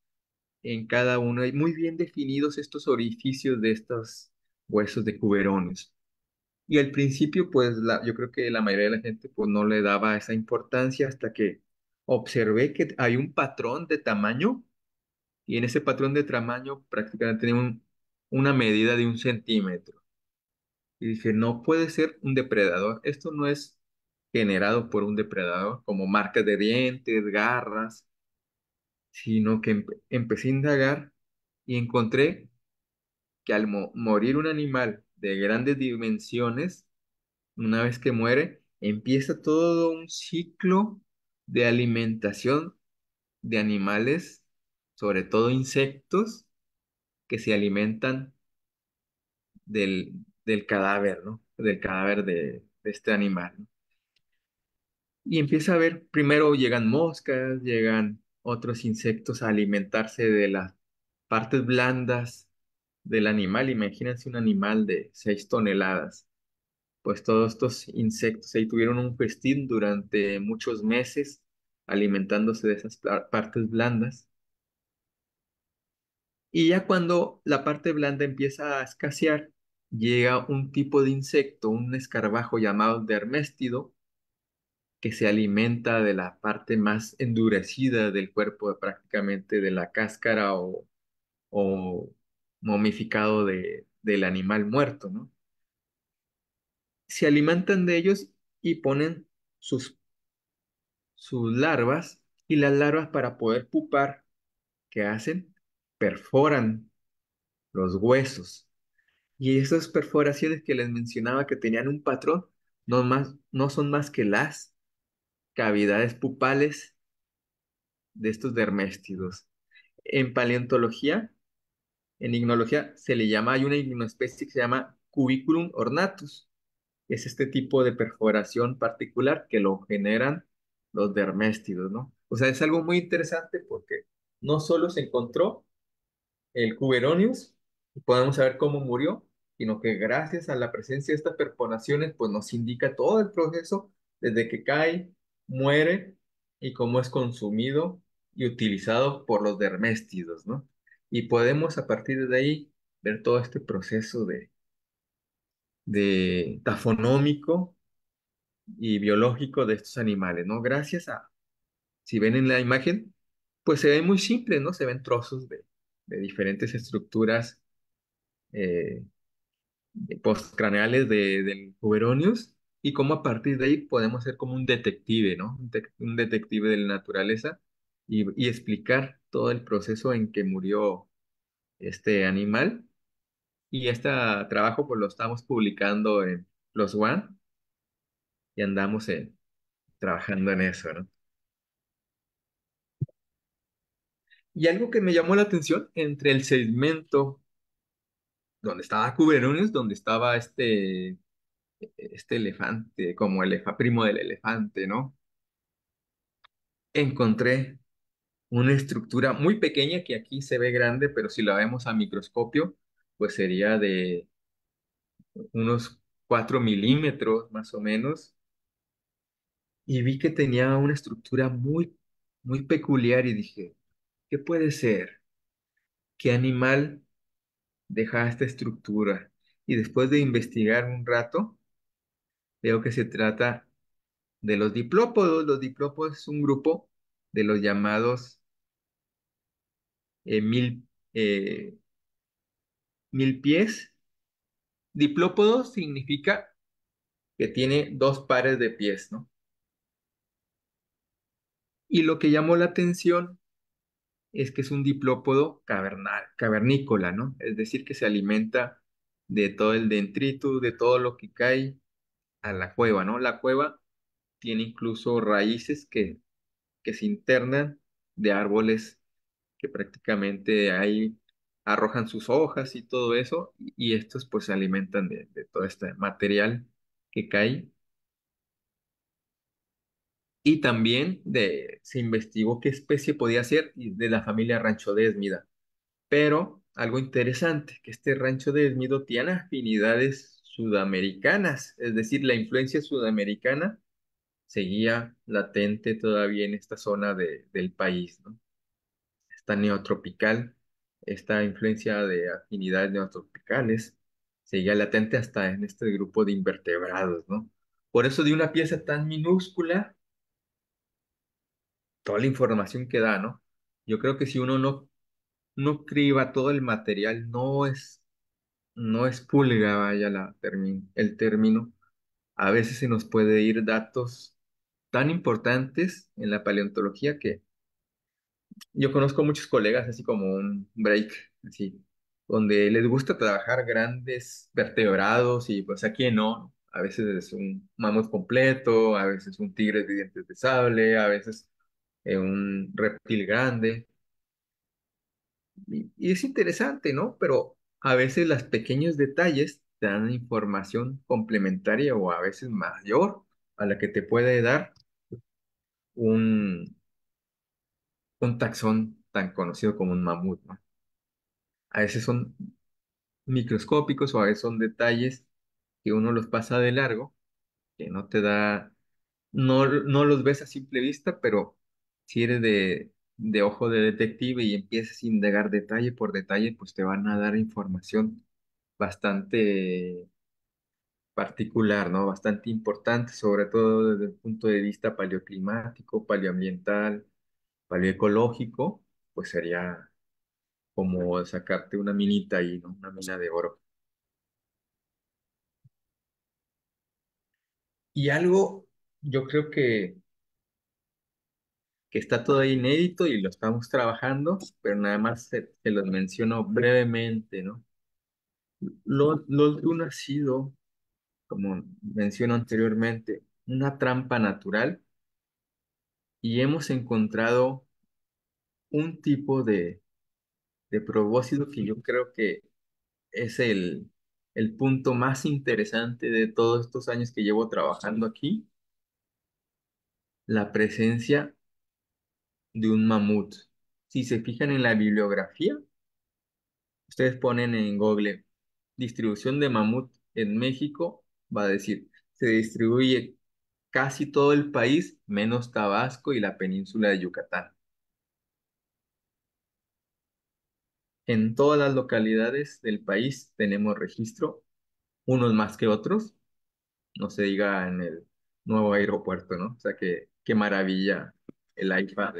en cada uno, y muy bien definidos estos orificios de estos huesos de Cuberonius. Y al principio, pues yo creo que la mayoría de la gente pues no le daba esa importancia hasta que observé que hay un patrón de tamaño, y en ese patrón de tamaño prácticamente tenía una medida de 1 centímetro. Y dije, no puede ser un depredador. Esto no es generado por un depredador, como marcas de dientes, garras, sino que empecé a indagar y encontré que al morir un animal de grandes dimensiones, una vez que muere, empieza todo un ciclo de alimentación de animales, sobre todo insectos, que se alimentan del cadáver, ¿no? Del cadáver de este animal, ¿no? Y empieza a ver, primero llegan moscas, llegan otros insectos a alimentarse de las partes blandas del animal. Imagínense un animal de 6 toneladas. Pues todos estos insectos ahí tuvieron un festín durante muchos meses alimentándose de esas partes blandas. Y ya cuando la parte blanda empieza a escasear, llega un tipo de insecto, un escarabajo llamado derméstido, que se alimenta de la parte más endurecida del cuerpo, prácticamente de la cáscara o momificado del animal muerto, ¿no? Se alimentan de ellos y ponen sus larvas, y las larvas para poder pupar, ¿qué hacen? Perforan los huesos. Y esas perforaciones que les mencionaba que tenían un patrón, no son más que las cavidades pupales de estos derméstidos. En paleontología, en ignología, se le llama, hay una ignoespecie que se llama Cubiculum ornatus. Es este tipo de perforación particular que lo generan los derméstidos, ¿no? O sea, es algo muy interesante porque no solo se encontró el Cuberonius y podemos saber cómo murió, sino que gracias a la presencia de estas perforaciones, pues nos indica todo el proceso desde que cae, muere y cómo es consumido y utilizado por los derméstidos, ¿no? Y podemos a partir de ahí ver todo este proceso de tafonómico y biológico de estos animales, ¿no? Si ven en la imagen, pues se ve muy simple, ¿no? Se ven trozos de diferentes estructuras eh, postcraneales del Huberonius y cómo a partir de ahí podemos ser como un detective, ¿no? Un detective de la naturaleza y explicar todo el proceso en que murió este animal. Y este trabajo pues lo estamos publicando en los One y andamos trabajando en eso, ¿no? Y algo que me llamó la atención entre el segmento donde estaba Cuberonius, donde estaba este elefante, como primo del elefante, ¿no? Encontré una estructura muy pequeña que aquí se ve grande, pero si la vemos a microscopio, pues sería de unos 4 milímetros más o menos. Y vi que tenía una estructura muy, muy peculiar y dije, ¿qué puede ser? ¿Qué animal deja esta estructura? Y después de investigar un rato, veo que se trata de los diplópodos. Los diplópodos es un grupo de los llamados mil, eh, mil pies. Diplópodo significa que tiene dos pares de pies, ¿no? Y lo que llamó la atención es que es un diplópodo cavernícola, ¿no? Es decir, que se alimenta de todo el detritus, de todo lo que cae a la cueva, ¿no? La cueva tiene incluso raíces que se internan de árboles que prácticamente ahí arrojan sus hojas y todo eso, y estos pues se alimentan de todo este material que cae. Y también se investigó qué especie podía ser y de la familia Ranchodesmida. Pero algo interesante, que este Ranchodesmido tiene afinidades sudamericanas, es decir, la influencia sudamericana seguía latente todavía en esta zona del país, ¿no? Esta neotropical, esta influencia de afinidades neotropicales seguía latente hasta en este grupo de invertebrados, ¿no? Por eso de una pieza tan minúscula, toda la información que da, ¿no? Yo creo que si uno no criba todo el material, no expulga, vaya el término, a veces se nos puede ir datos tan importantes en la paleontología Yo conozco muchos colegas, así como un break, así, donde les gusta trabajar grandes vertebrados y pues aquí no. A veces es un mamut completo, a veces un tigre de dientes de sable, a veces un reptil grande. Y es interesante, ¿no? Pero a veces los pequeños detalles te dan información complementaria o a veces mayor a la que te puede dar un, un taxón tan conocido como un mamut, ¿no? A veces son microscópicos o a veces son detalles que uno los pasa de largo, que no te da, no los ves a simple vista, pero si eres de ojo de detective y empiezas a indagar detalle por detalle, pues te van a dar información bastante particular, ¿no? Bastante importante, sobre todo desde el punto de vista paleoclimático, paleoambiental, paleoecológico, pues sería como sacarte una minita ahí, ¿no? Una mina de oro. Y algo, yo creo que está todo inédito y lo estamos trabajando, pero nada más se los menciono brevemente, ¿no? Los Dune ha sido, como menciono anteriormente, una trampa natural y hemos encontrado un tipo de propósito que yo creo que es el punto más interesante de todos estos años que llevo trabajando aquí, la presencia de un mamut. Si se fijan en la bibliografía, ustedes ponen en Google distribución de mamut en México, va a decir, se distribuye casi todo el país, menos Tabasco y la península de Yucatán. En todas las localidades del país tenemos registro, unos más que otros, no se diga en el nuevo aeropuerto, ¿no? O sea, qué maravilla el AIFA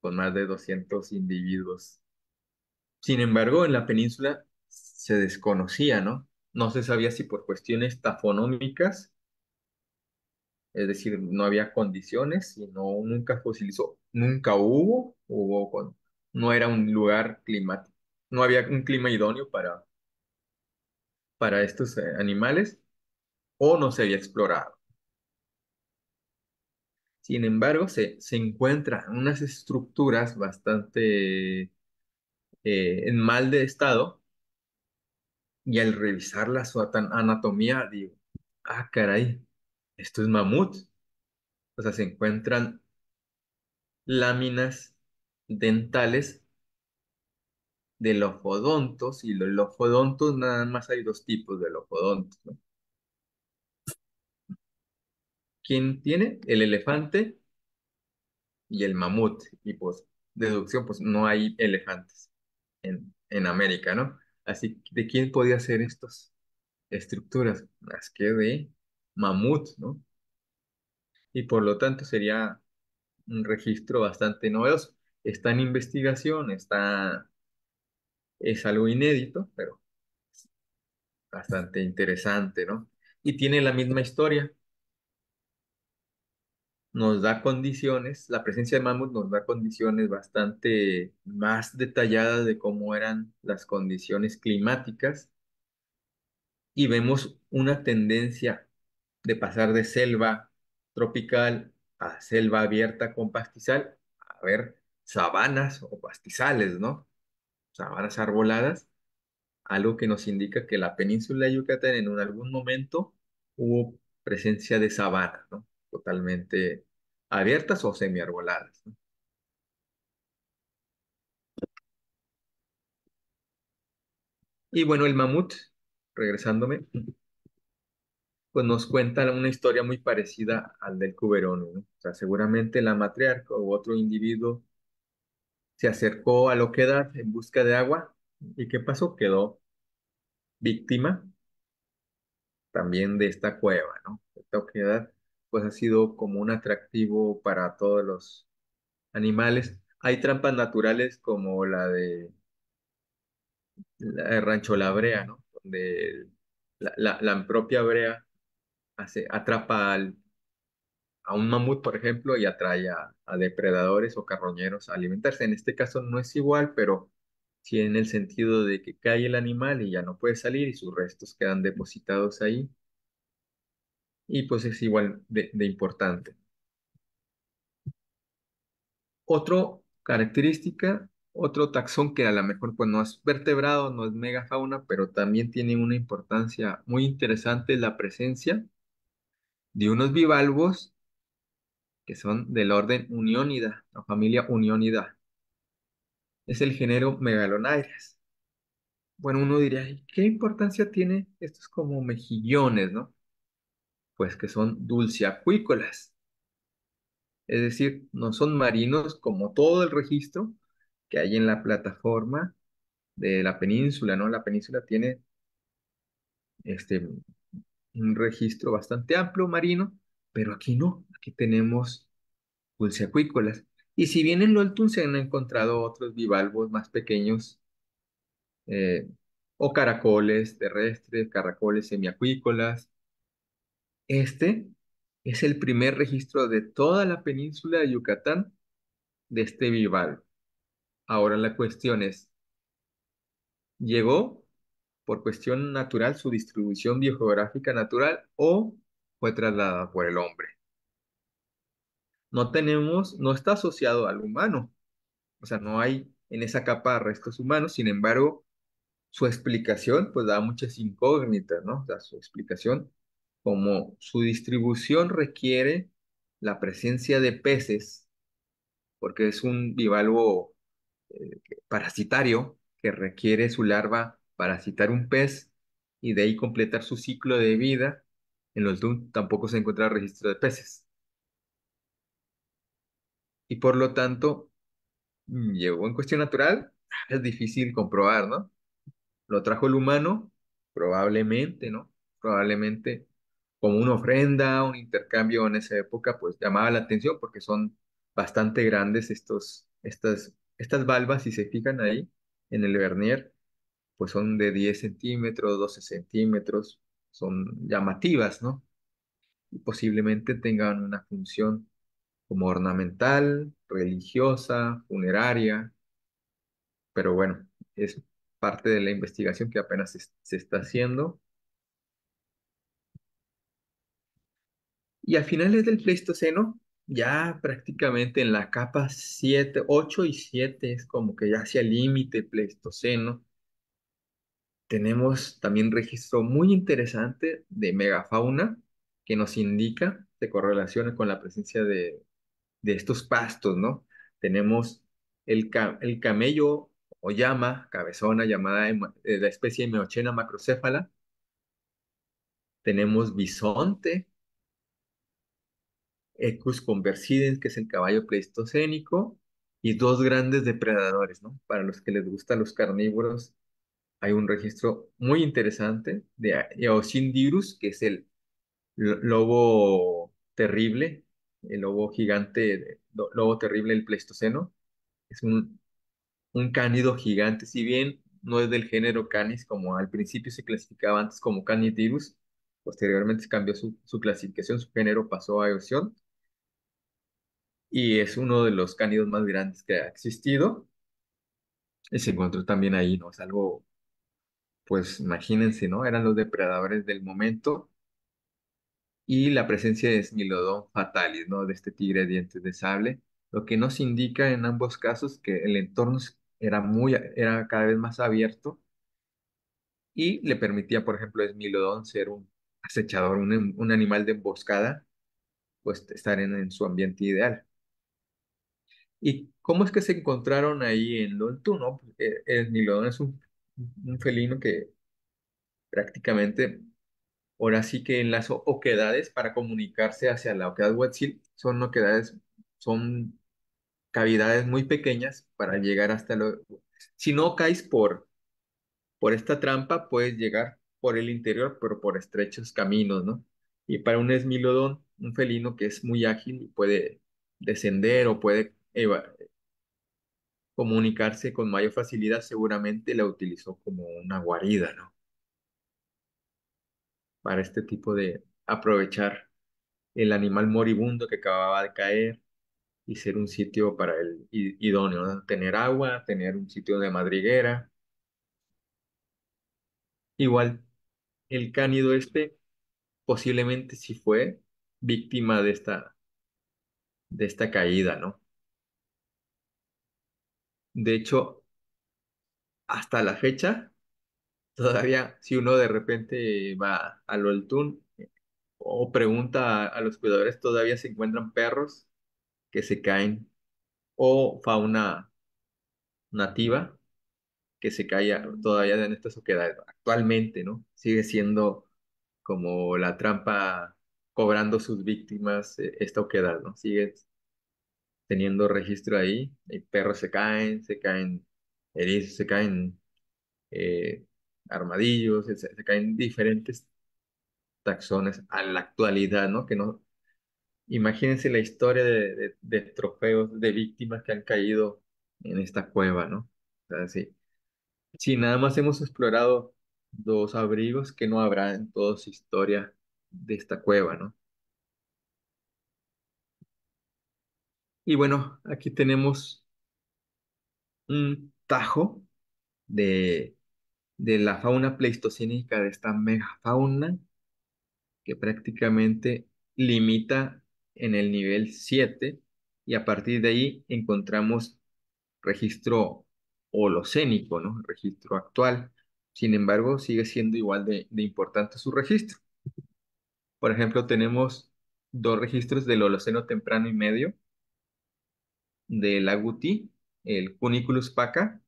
con más de 200 individuos. Sin embargo, en la península se desconocía, ¿no? No se sabía si por cuestiones tafonómicas, es decir, no había condiciones y no, nunca fosilizó, nunca no era un lugar climático, no había un clima idóneo para estos animales o no se había explorado. Sin embargo, se encuentran unas estructuras bastante en mal de estado y al revisar anatomía digo, ah, caray, esto es mamut. O sea, se encuentran láminas dentales de lofodontos y los lofodontos nada más hay dos tipos de lofodontos, ¿no? ¿Quién tiene? El elefante y el mamut. Y pues, deducción, pues no hay elefantes en América, ¿no? Así que, ¿de quién podía ser estas estructuras? Más que de mamut, ¿no? Y por lo tanto sería un registro bastante novedoso. Está en investigación, es algo inédito, pero bastante interesante, ¿no? Y tiene la misma historia. Nos da condiciones, la presencia de mamut nos da condiciones bastante más detalladas de cómo eran las condiciones climáticas y vemos una tendencia de pasar de selva tropical a selva abierta con pastizal, a ver sabanas o pastizales, ¿no? Sabanas arboladas, algo que nos indica que la península de Yucatán en algún momento hubo presencia de sabana, ¿no? Totalmente abiertas o semiarboladas, ¿no? Y bueno, el mamut, regresándome, pues nos cuenta una historia muy parecida al del cuberón, ¿no? O sea, seguramente la matriarca u otro individuo se acercó a la oquedad en busca de agua. ¿Y qué pasó? Quedó víctima también de esta cueva, ¿no? Esta oquedad, pues ha sido como un atractivo para todos los animales. Hay trampas naturales como la de Rancho La Brea, ¿no? Donde la propia brea atrapa a un mamut, por ejemplo, y atrae a depredadores o carroñeros a alimentarse. En este caso no es igual, pero sí en el sentido de que cae el animal y ya no puede salir y sus restos quedan depositados ahí y pues es igual de importante. Otro característica, otro taxón que a lo mejor pues no es vertebrado, no es megafauna, pero también tiene una importancia muy interesante, es la presencia de unos bivalvos que son del orden Unionidae, la familia Unionidae. Es el género Megalonaides. Bueno, uno diría, ¿y qué importancia tiene estos como mejillones, no? Pues que son dulceacuícolas, es decir, no son marinos como todo el registro que hay en la plataforma de la península, ¿no? La península tiene este, un registro bastante amplio marino, pero aquí no, aquí tenemos dulceacuícolas. Y si bien en Loltun se han encontrado otros bivalvos más pequeños, eh, o caracoles terrestres, caracoles semiacuícolas, este es el primer registro de toda la península de Yucatán de este bivalvo. Ahora la cuestión es, ¿llegó por cuestión natural su distribución biogeográfica natural o fue trasladada por el hombre? No tenemos, no está asociado al humano, o sea, no hay en esa capa restos humanos, sin embargo, su explicación pues da muchas incógnitas, ¿no? O sea, su explicación, como su distribución requiere la presencia de peces, porque es un bivalvo parasitario que requiere su larva parasitar un pez y de ahí completar su ciclo de vida. En los DUN tampoco se encuentra registro de peces y por lo tanto llegó en cuestión natural, es difícil comprobar, ¿no? Lo trajo el humano, probablemente, ¿no? Probablemente como una ofrenda, un intercambio en esa época, pues llamaba la atención porque son bastante grandes estas valvas, si se fijan ahí en el Vernier, pues son de 10 centímetros, 12 centímetros, son llamativas, ¿no? Y posiblemente tengan una función como ornamental, religiosa, funeraria, pero bueno, es parte de la investigación que apenas se está haciendo. Y a finales del Pleistoceno, ya prácticamente en la capa 7, 8 y 7 es como que ya hacia el límite Pleistoceno, tenemos también registro muy interesante de megafauna que nos indica, se correlaciona con la presencia de estos pastos, ¿no? Tenemos el camello o llama, cabezona, llamada la especie Meochena macrocéfala. Tenemos bisonte, Equus conversidens, que es el caballo pleistocénico, y dos grandes depredadores, ¿no? Para los que les gustan los carnívoros, hay un registro muy interesante de Eosindirus, que es el lobo terrible, el lobo gigante, lobo terrible del Pleistoceno. Es un cánido gigante, si bien no es del género Canis, como al principio se clasificaba antes como Canidirus, posteriormente se cambió su clasificación, su género pasó a Eosion, y es uno de los cánidos más grandes que ha existido, y se encontró también ahí, ¿no? Es algo, pues imagínense, ¿no? Eran los depredadores del momento, y la presencia de Smilodon fatalis, ¿no? De este tigre de dientes de sable, lo que nos indica en ambos casos que el entorno era cada vez más abierto y le permitía, por ejemplo, a Smilodon ser un acechador, un animal de emboscada, pues estar en su ambiente ideal. ¿Y cómo es que se encontraron ahí en Lontú, no? Pues, el Smilodon es un felino que prácticamente, ahora sí que en las oquedades para comunicarse hacia la oquedad Huatzil, son oquedades, son cavidades muy pequeñas para llegar hasta lo... Si no caes por esta trampa, puedes llegar por el interior, pero por estrechos caminos, ¿no? Y para un esmilodón, un felino que es muy ágil y puede descender o puede comunicarse con mayor facilidad, seguramente la utilizó como una guarida, ¿no? Para este tipo de aprovechar. el animal moribundo que acababa de caer y ser un sitio para el idóneo, ¿no? Tener agua, tener un sitio de madriguera. Igual, el cánido este posiblemente sí fue víctima de esta caída, ¿no? De hecho, hasta la fecha, todavía si uno de repente va al Oltún o pregunta a los cuidadores, todavía se encuentran perros que se caen o fauna nativa que se cae todavía en estas oquedades. Actualmente, ¿no? Sigue siendo como la trampa cobrando sus víctimas esta oquedad, ¿no? Sigue teniendo registro ahí, y perros se caen erizos, se caen eh, armadillos, se caen diferentes taxones a la actualidad, ¿no? Que no, imagínense la historia de trofeos de víctimas que han caído en esta cueva, ¿no? O sea, sí, sí, nada más hemos explorado dos abrigos que no habrá en toda su historia de esta cueva, ¿no? Y bueno, aquí tenemos un tajo de, de la fauna pleistocénica de esta megafauna que prácticamente limita en el nivel 7 y a partir de ahí encontramos registro holocénico, ¿no? Registro actual. Sin embargo, sigue siendo igual de importante su registro. Por ejemplo, tenemos dos registros del Holoceno temprano y medio, del agouti, el Cuniculus paca,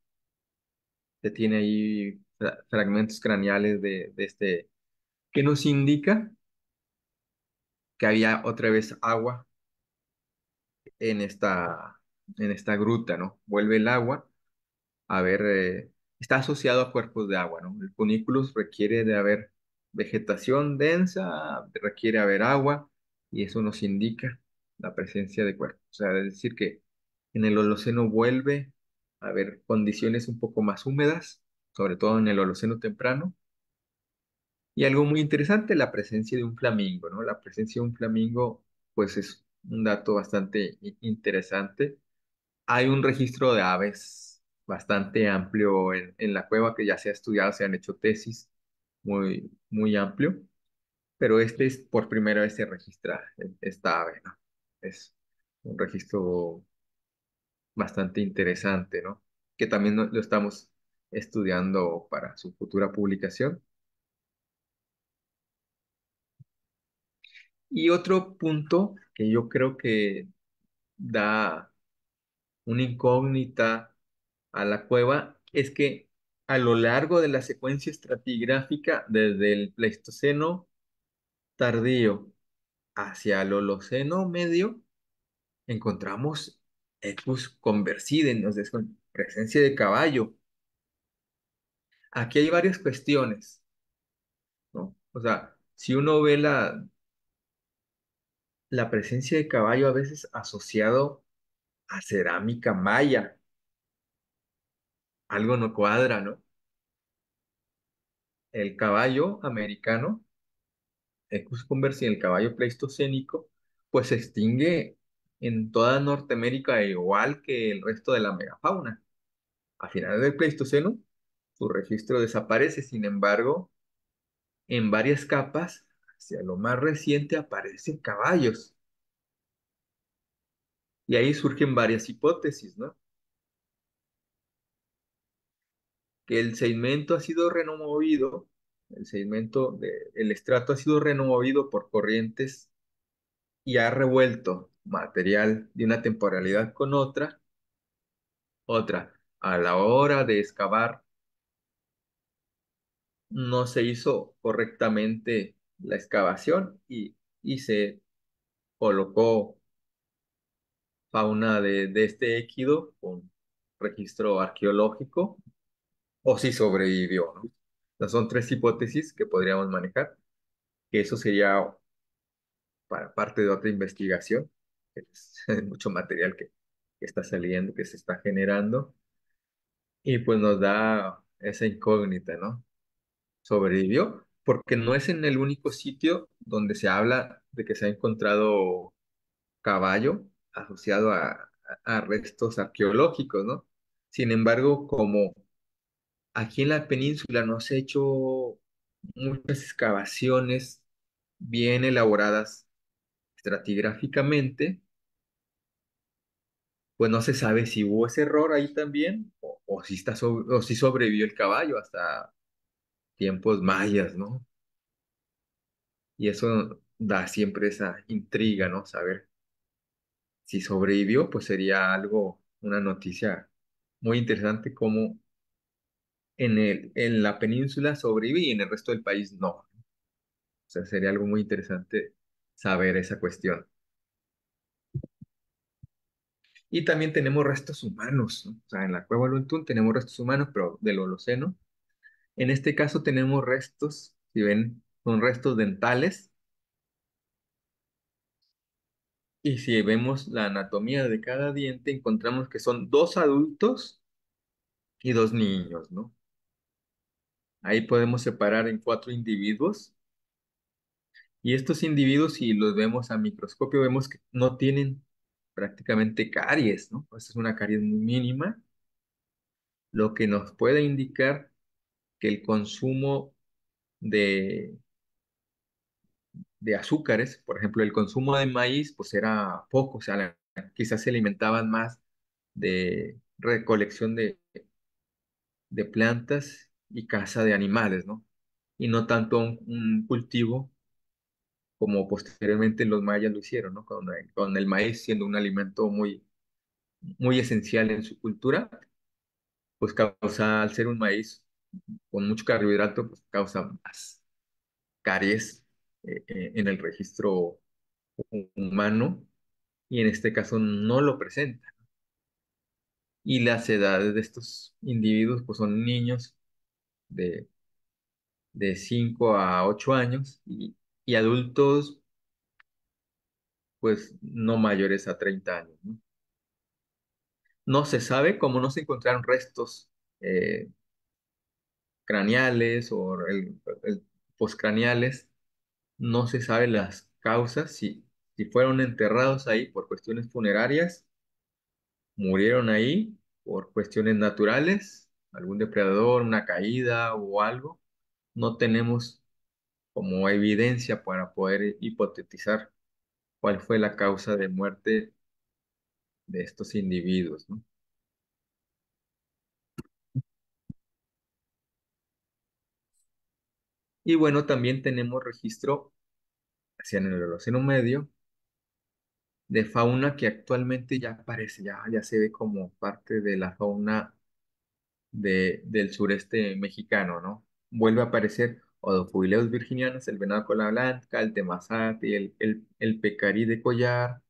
que tiene ahí fragmentos craneales de este, que nos indica que había otra vez agua en en esta gruta, ¿no? Vuelve el agua a ver, está asociado a cuerpos de agua, ¿no? El cunículus requiere de haber vegetación densa, requiere haber agua, y eso nos indica la presencia de cuerpos. O sea, es decir, que en el Holoceno vuelve a haber condiciones un poco más húmedas, sobre todo en el Holoceno temprano. Y algo muy interesante, la presencia de un flamingo, ¿no? La presencia de un flamingo, pues es un dato bastante interesante. Hay un registro de aves bastante amplio en la cueva que ya se ha estudiado, se han hecho tesis muy amplio, pero este es por primera vez se registra esta ave, ¿no? Es un registro bastante interesante, ¿no? Que también lo estamos estudiando para su futura publicación. Y otro punto que yo creo que da una incógnita a la cueva es que a lo largo de la secuencia estratigráfica, desde el Pleistoceno tardío hacia el Holoceno medio, encontramos Equus conversiden, o sea, es con presencia de caballo. Aquí hay varias cuestiones, ¿no? O sea, si uno ve la presencia de caballo a veces asociado a cerámica maya, algo no cuadra, ¿no? El caballo americano Equus conversi, el caballo pleistocénico, pues se extingue en toda Norteamérica igual que el resto de la megafauna. A finales del Pleistoceno, su registro desaparece, sin embargo, en varias capas, hacia lo más reciente aparecen caballos. Y ahí surgen varias hipótesis, ¿no? Que el sedimento ha sido removido, el estrato ha sido removido por corrientes y ha revuelto material de una temporalidad con otra. A la hora de excavar, no se hizo correctamente la excavación y se colocó fauna de este équido con registro arqueológico o si sobrevivió, ¿no? Estas son tres hipótesis que podríamos manejar, que eso sería para parte de otra investigación, que es mucho material que está saliendo, que se está generando, y pues nos da esa incógnita, ¿no? ¿Sobrevivió? porque no es en el único sitio donde se habla de que se ha encontrado caballo asociado a restos arqueológicos, ¿no? Sin embargo, como aquí en la península no se ha hecho muchas excavaciones bien elaboradas estratigráficamente, pues no se sabe si hubo ese error ahí también o si o si sobrevivió el caballo hasta tiempos mayas, ¿no? Y eso da siempre esa intriga, ¿no? Saber si sobrevivió, pues sería algo, una noticia muy interesante como en la península sobrevive y en el resto del país no. O sea, sería algo muy interesante saber esa cuestión. Y también tenemos restos humanos, ¿no? O sea, en la cueva del Oltún tenemos restos humanos, pero del Holoceno. En este caso tenemos restos, si ven, son restos dentales. Y si vemos la anatomía de cada diente, encontramos que son dos adultos y dos niños, ¿no? Ahí podemos separar en cuatro individuos. Y estos individuos, si los vemos a microscopio, vemos que no tienen prácticamente caries, ¿no? Esta es una caries muy mínima, lo que nos puede indicar que el consumo de, de azúcares, por ejemplo, el consumo de maíz, pues era poco, o sea, quizás se alimentaban más de recolección de plantas y caza de animales, ¿no? Y no tanto un cultivo como posteriormente los mayas lo hicieron, ¿no? Con el maíz siendo un alimento muy esencial en su cultura, pues causa, al ser un maíz con mucho carbohidrato, pues causa más caries en el registro humano y en este caso no lo presenta. Y las edades de estos individuos, pues son niños de, de 5 a 8 años y adultos, pues no mayores a 30 años, ¿no? No se sabe, como no se encontraron restos eh, craneales o postcraneales, no se sabe las causas, si fueron enterrados ahí por cuestiones funerarias, murieron ahí por cuestiones naturales, algún depredador, una caída o algo. No tenemos como evidencia para poder hipotetizar cuál fue la causa de muerte de estos individuos, ¿no? Y bueno, también tenemos registro hacia en el Holoceno Medio de fauna que actualmente ya aparece, ya se ve como parte de la fauna del sureste mexicano, ¿no? Vuelve a aparecer Odofuileus virginianus, el venado cola blanca, el temazate, el pecarí de collar,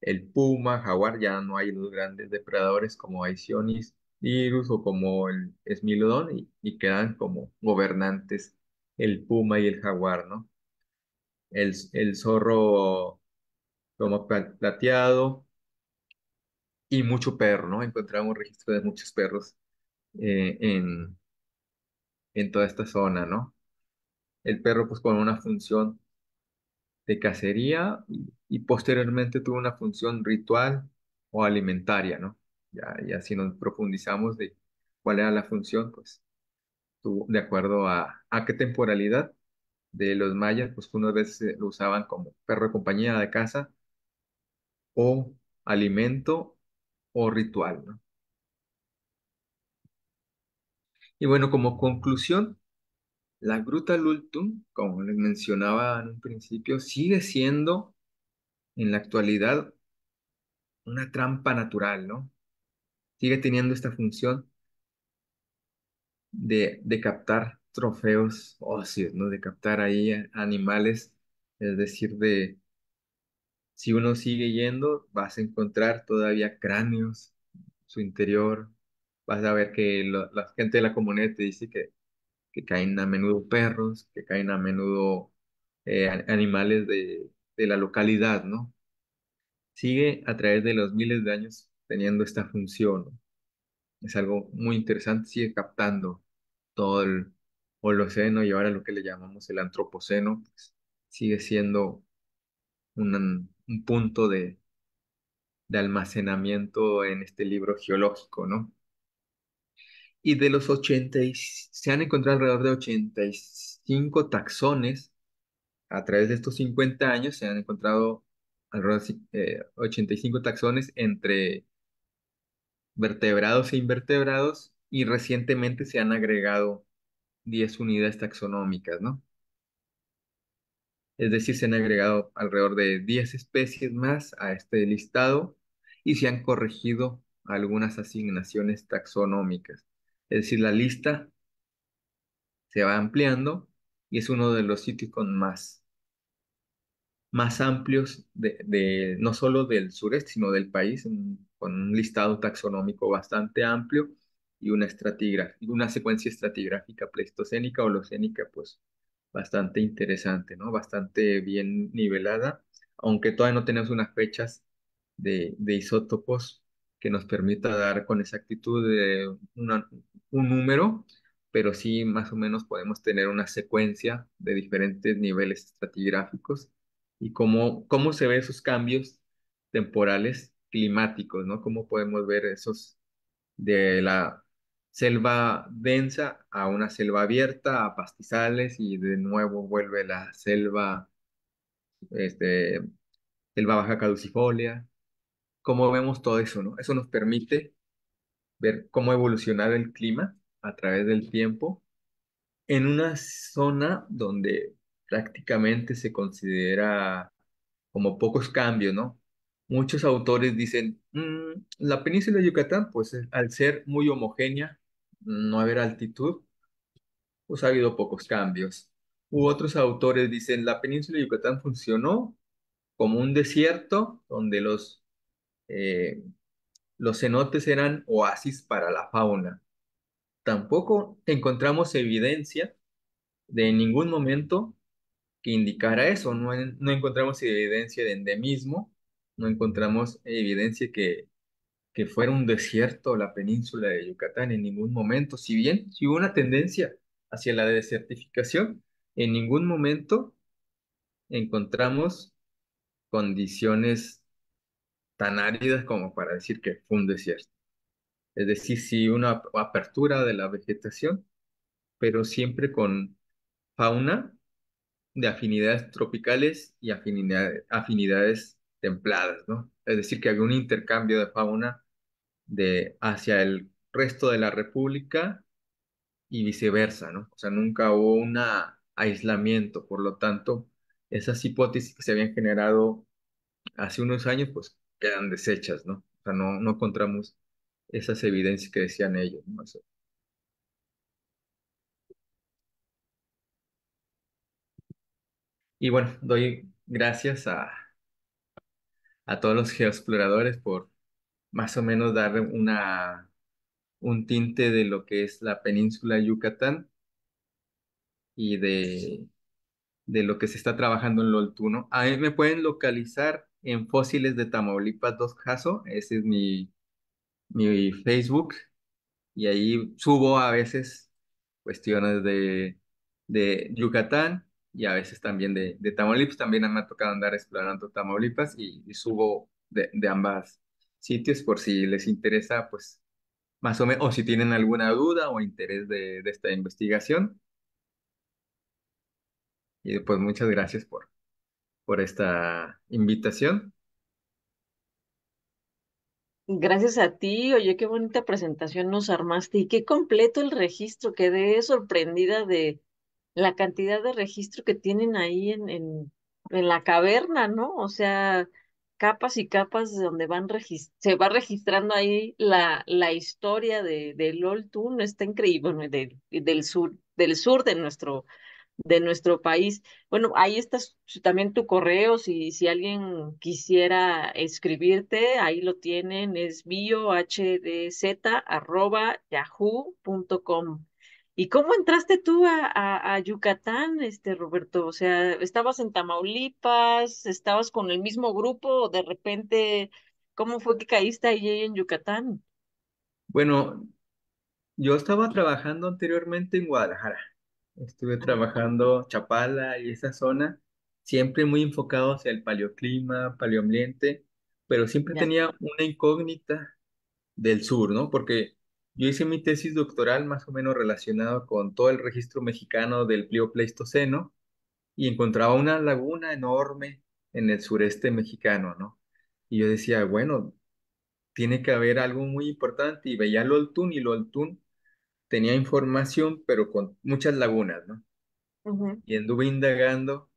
el puma, jaguar, ya no hay los grandes depredadores como Aesionis dirus o como el Esmilodón y quedan como gobernantes el puma y el jaguar, ¿no? El zorro lomo plateado y mucho perro, ¿no? Encontramos registro de muchos perros eh, en, en toda esta zona, ¿no? El perro pues con una función de cacería y posteriormente tuvo una función ritual o alimentaria, ¿no? Ya si nos profundizamos de cuál era la función, pues tuvo, de acuerdo a qué temporalidad de los mayas, pues unas veces lo usaban como perro de compañía de casa o alimento o ritual, ¿no? Y bueno, como conclusión, la Gruta Lultum, como les mencionaba en un principio, sigue siendo en la actualidad una trampa natural, ¿no? Sigue teniendo esta función de captar trofeos óseos, ¿no? De captar ahí animales, es decir, si uno sigue yendo, vas a encontrar todavía cráneos, su interior, vas a ver que la gente de la comunidad te dice que caen a menudo perros, que caen a menudo animales de la localidad, ¿no? Sigue a través de los miles de años teniendo esta función, ¿no? Es algo muy interesante, sigue captando todo Holoceno y ahora lo que le llamamos el Antropoceno, pues, sigue siendo un punto de almacenamiento en este libro geológico, ¿no? Y de los 80, se han encontrado alrededor de 85 taxones. A través de estos 50 años se han encontrado alrededor de 85 taxones entre vertebrados e invertebrados y recientemente se han agregado 10 unidades taxonómicas, ¿no? Es decir, se han agregado alrededor de 10 especies más a este listado y se han corregido algunas asignaciones taxonómicas. Es decir, la lista se va ampliando y es uno de los sitios con más amplios no solo del sureste, sino del país, con un listado taxonómico bastante amplio y una secuencia estratigráfica pleistocénica o holocénica, pues bastante interesante, ¿no? Bastante bien nivelada, aunque todavía no tenemos unas fechas de isótopos que nos permita dar con exactitud un número, pero sí más o menos podemos tener una secuencia de diferentes niveles estratigráficos y cómo se ven esos cambios temporales climáticos, ¿no? Cómo podemos ver esos de la selva densa a una selva abierta, a pastizales y de nuevo vuelve la este, selva baja caducifolia. Cómo vemos todo eso, ¿no? Eso nos permite ver cómo ha evolucionado el clima a través del tiempo en una zona donde prácticamente se considera como pocos cambios, ¿no? Muchos autores dicen, la península de Yucatán, pues al ser muy homogénea, no haber altitud, pues ha habido pocos cambios. U otros autores dicen, la península de Yucatán funcionó como un desierto donde eh, los cenotes eran oasis para la fauna. Tampoco encontramos evidencia de en ningún momento que indicara eso. No, no encontramos evidencia de endemismo, no encontramos evidencia que fuera un desierto la península de Yucatán en ningún momento. Si bien si hubo una tendencia hacia la desertificación, en ningún momento encontramos condiciones tan áridas como para decir que fue un desierto. Es decir, sí una apertura de la vegetación, pero siempre con fauna de afinidades tropicales y afinidades templadas, ¿no? Es decir, que había un intercambio de fauna hacia el resto de la República y viceversa, ¿no? O sea, nunca hubo un aislamiento, por lo tanto, esas hipótesis que se habían generado hace unos años, pues quedan deshechas, ¿no? O sea, no encontramos esas evidencias que decían ellos, ¿no? Y bueno, doy gracias a todos los geoexploradores por más o menos dar un tinte de lo que es la península de Yucatán y de lo que se está trabajando en Loltuno. A mí me pueden localizar en Fósiles de Tamaulipas 2 Caso, ese es mi Facebook, y ahí subo a veces cuestiones de Yucatán y a veces también de Tamaulipas. También me ha tocado andar explorando Tamaulipas y subo de ambas sitios por si les interesa, pues más o menos, o si tienen alguna duda o interés de esta investigación. Y pues muchas gracias por esta invitación. Gracias a ti, oye, qué bonita presentación nos armaste y qué completo el registro. Quedé sorprendida de la cantidad de registro que tienen ahí en la caverna, ¿no? O sea, capas y capas de donde se va registrando ahí la historia del Old Toon. Está increíble, bueno, del sur de nuestro país. Bueno, ahí está también tu correo, si alguien quisiera escribirte, ahí lo tienen, es biohdz@yahoo.com. ¿Y cómo entraste tú a Yucatán, Roberto? O sea, ¿estabas en Tamaulipas? ¿Estabas con el mismo grupo? ¿O de repente, cómo fue que caíste ahí en Yucatán? Bueno, yo estaba trabajando anteriormente en Guadalajara. Estuve trabajando Chapala y esa zona, siempre muy enfocado hacia el paleoclima, paleoambiente, pero siempre Ya. tenía una incógnita del sur, ¿no? Porque yo hice mi tesis doctoral más o menos relacionado con todo el registro mexicano del Plioclastoceno y encontraba una laguna enorme en el sureste mexicano, ¿no? Y yo decía, bueno, tiene que haber algo muy importante y veía Loltún y Loltún tenía información, pero con muchas lagunas, ¿no? Ujú. Y anduve indagando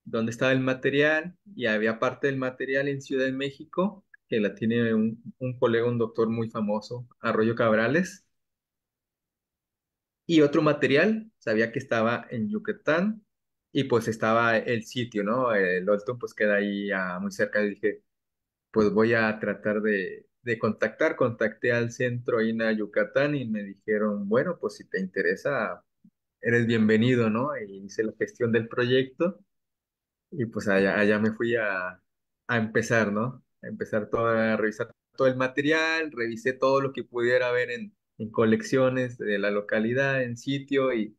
dónde estaba el material y había parte del material en Ciudad de México, que la tiene un colega, un doctor muy famoso, Arroyo Cabrales, y otro material, sabía que estaba en Yucatán y pues estaba el sitio, ¿no? El Olton pues queda ahí muy cerca y dije, pues voy a tratar de contactar, contacté al centro ahí en Yucatán y me dijeron, bueno, pues si te interesa, eres bienvenido, ¿no? Y hice la gestión del proyecto. Y pues allá me fui a empezar, ¿no? A empezar todo, a revisar todo el material, revisé todo lo que pudiera haber en colecciones de la localidad, en sitio, y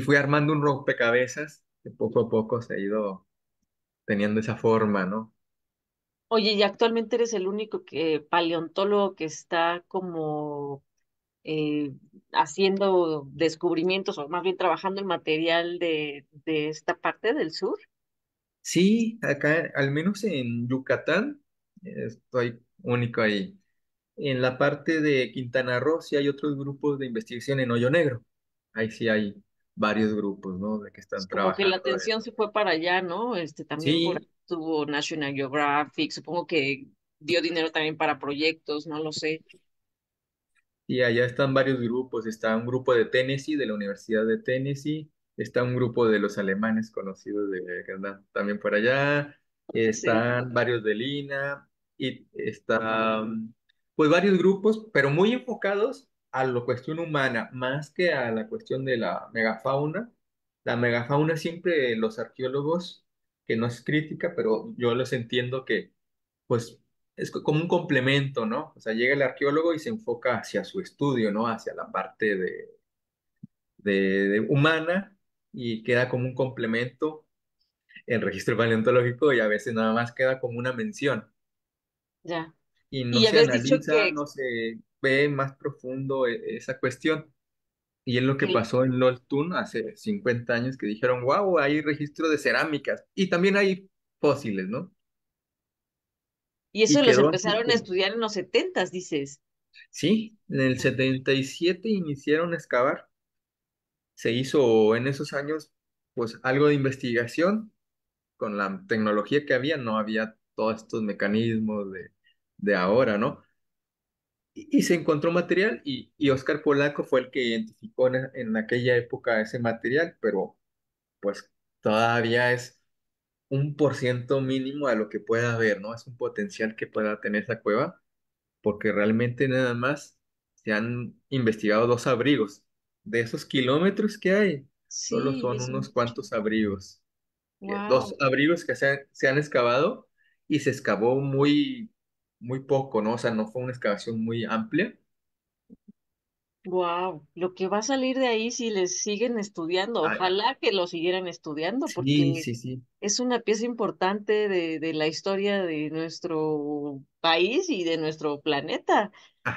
fui armando un rompecabezas que poco a poco se ha ido teniendo esa forma, ¿no? Oye, y actualmente eres el único paleontólogo que está como eh, haciendo descubrimientos o más bien trabajando el material de esta parte del sur. Sí, acá, al menos en Yucatán, estoy único ahí. En la parte de Quintana Roo sí hay otros grupos de investigación en Hoyo Negro. Ahí sí hay varios grupos, ¿no? De que Es están como que la trabajando. atención se fue para allá, ¿no? También por ahí Sí, tuvo National Geographic, supongo que dio dinero también para proyectos, no lo sé. y allá están varios grupos. Está un grupo de Tennessee, de la Universidad de Tennessee. Está un grupo de los alemanes conocidos que andan también por allá. Sí, Están varios de Lina. Y están, pues, varios grupos, pero muy enfocados a la cuestión humana, más que a la cuestión de la megafauna. La megafauna siempre los arqueólogos, que no es crítica, pero yo los entiendo que pues es como un complemento, ¿no? O sea, llega el arqueólogo y se enfoca hacia su estudio, ¿no? Hacia la parte de humana y queda como un complemento el registro paleontológico y a veces nada más queda como una mención ya. y no Y se habías dicho analiza, no se ve más profundo esa cuestión. Y es lo que que, pasó en Loltún hace 50 años que dijeron, wow, hay registro de cerámicas y también hay fósiles, ¿no? y Y eso los quedó así empezaron a como, estudiar en los setentas, dices. sí, en el 77 iniciaron a excavar. Se hizo en esos años pues algo de investigación con la tecnología que había, no había todos estos mecanismos de ahora, ¿no? Y se encontró material y Oscar Polaco fue el que identificó en aquella época ese material, pero pues todavía es un por ciento mínimo a lo que pueda haber, ¿no? Es un potencial que pueda tener esa cueva porque realmente nada más se han investigado dos abrigos. De esos kilómetros que hay, solo Sí, son es unos mucho. cuantos abrigos. Dos Wow. abrigos que se han excavado y se excavó muy poco, ¿no? O sea, no fue una excavación muy amplia. Wow, lo que va a salir de ahí si les siguen estudiando, Ah, ojalá que lo siguieran estudiando, sí, porque sí, sí. es una pieza importante de la historia de nuestro país y de nuestro planeta.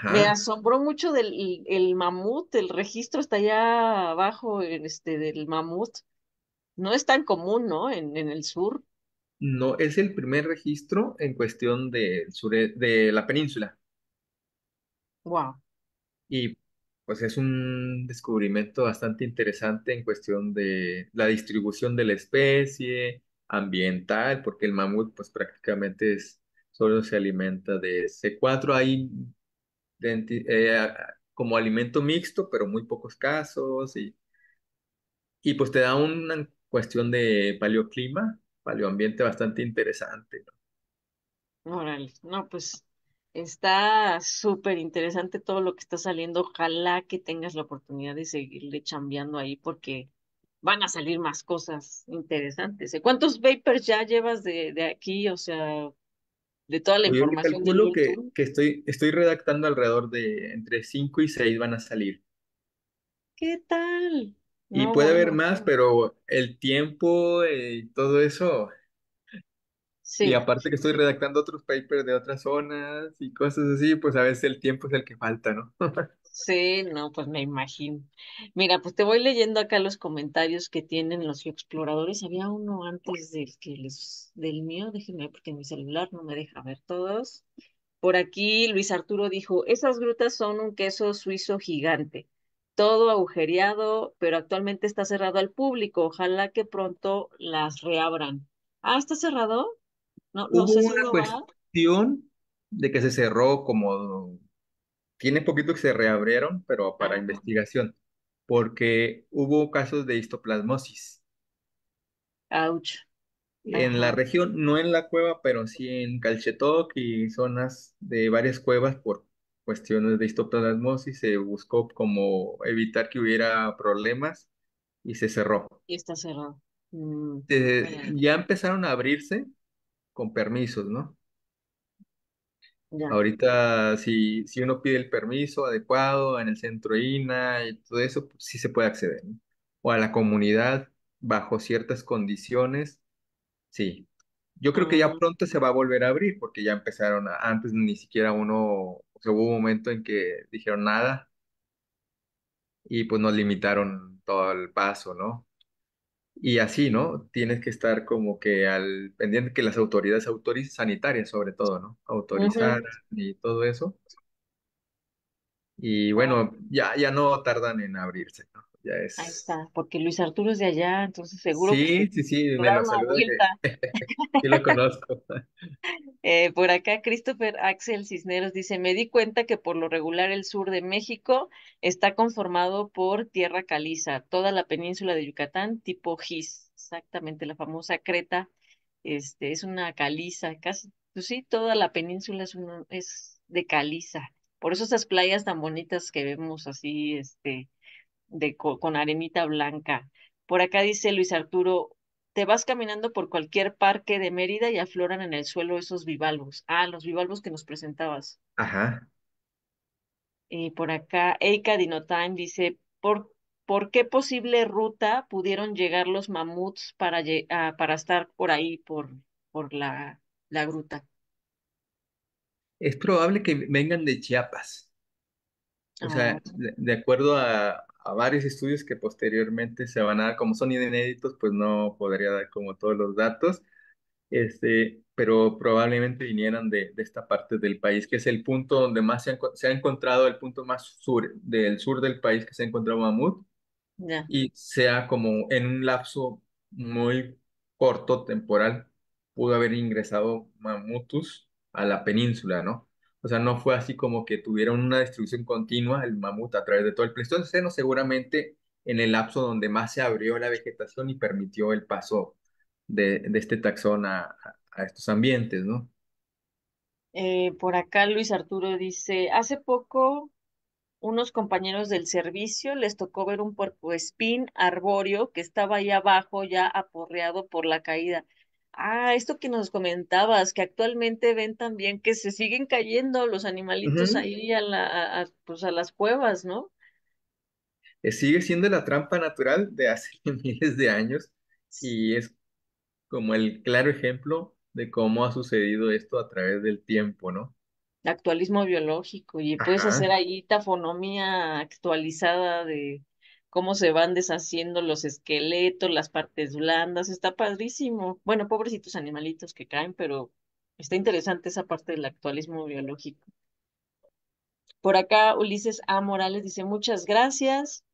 Me Ajá. asombró mucho del el mamut, el registro está allá abajo del mamut. No es tan común, ¿no? En el sur. No, es el primer registro en cuestión de la península. Wow. Y pues es un descubrimiento bastante interesante en cuestión de la distribución de la especie, ambiental, porque el mamut pues prácticamente solo se alimenta de C4, hay como alimento mixto, pero muy pocos casos, y pues te da una cuestión de paleoclima, paleoambiente bastante interesante, ¿no? Órale, no, pues está súper interesante todo lo que está saliendo. Ojalá que tengas la oportunidad de seguirle chambeando ahí porque van a salir más cosas interesantes. ¿Cuántos papers ya llevas de aquí? O sea, de toda la Pues yo le información del calculo World Tour. que estoy redactando alrededor de entre 5 y 6 van a salir. ¿Qué tal? Y No, puede haber bueno, más, pero el tiempo y todo eso, y sí. aparte que estoy redactando otros papers de otras zonas y cosas así, pues a veces el tiempo es el que falta, ¿no? Sí, no, pues me imagino. Mira, pues te voy leyendo acá los comentarios que tienen los exploradores. Había uno antes del mío, déjenme ver porque mi celular no me deja ver todos. Por aquí Luis Arturo dijo, esas grutas son un queso suizo gigante, todo agujereado, pero actualmente está cerrado al público. Ojalá que pronto las reabran. Ah, ¿está cerrado? No, no Hubo sé si una uno va. cuestión de que se cerró como, tiene poquito que se reabrieron, pero para Ah, investigación, porque hubo casos de histoplasmosis. ouch. En la Ajá, región, no en la cueva, pero sí en Calchetoc y zonas de varias cuevas por cuestiones de histoplasmosis, se buscó como evitar que hubiera problemas y se cerró. y está cerrado. Mira, Ya empezaron a abrirse con permisos, ¿no? ya. Ahorita, si uno pide el permiso adecuado en el centro INA y todo eso, pues sí se puede acceder, ¿no? O a la comunidad bajo ciertas condiciones. Sí, yo creo que ya Mm, pronto se va a volver a abrir porque ya empezaron, antes ni siquiera uno, o sea, hubo un momento en que dijeron nada y pues nos limitaron todo el paso, ¿no? Y así, ¿no? Tienes que estar como que al pendiente que las autoridades sanitarias sobre todo, ¿no? Autorizar ujú. y todo eso. Y Ah, bueno, ya no tardan en abrirse, ¿no? Ya ahí es... está, porque Luis Arturo es de allá, entonces seguro que Sí, sí, sí, te me da lo una saluda vuelta. que sí lo conozco. Por acá, Christopher Axel Cisneros dice, me di cuenta que por lo regular el sur de México está conformado por tierra caliza, toda la península de Yucatán, tipo GIS, exactamente, la famosa Creta, es una caliza, casi, pues sí, toda la península es de caliza. Por eso esas playas tan bonitas que vemos así, con arenita blanca. Por acá dice Luis Arturo, te vas caminando por cualquier parque de Mérida y afloran en el suelo esos bivalvos. Ah, los bivalvos que nos presentabas. Ajá. Por acá, Eika Dinotime dice, ¿por qué posible ruta pudieron llegar los mamuts para estar por ahí, por la gruta? Es probable que vengan de Chiapas. O Ah, sea, de acuerdo a varios estudios que posteriormente se van a dar, como son inéditos, pues no podría dar como todos los datos, pero probablemente vinieran de esta parte del país, que es el punto donde más se ha encontrado, el punto más del sur del país que se ha encontrado mamut, ya. y sea como en un lapso muy corto temporal, pudo haber ingresado mamutus a la península, ¿no? O sea, no fue así como que tuvieron una distribución continua el mamut a través de todo el Pleistoceno, seguramente en el lapso donde más se abrió la vegetación y permitió el paso de este taxón a estos ambientes, ¿no? Por acá Luis Arturo dice, hace poco unos compañeros del servicio les tocó ver un puercoespín arbóreo que estaba ahí abajo ya aporreado por la caída. Ah, esto que nos comentabas, que actualmente ven también que se siguen cayendo los animalitos Ujú. ahí pues a las cuevas, ¿no? Sigue siendo la trampa natural de hace miles de años y es como el claro ejemplo de cómo ha sucedido esto a través del tiempo, ¿no? Actualismo biológico y puedes hacer Ajá. ahí tafonomía actualizada de cómo se van deshaciendo los esqueletos, las partes blandas, está padrísimo. Bueno, pobrecitos animalitos que caen, pero está interesante esa parte del actualismo biológico. Por acá, Ulises A. Morales dice, muchas gracias.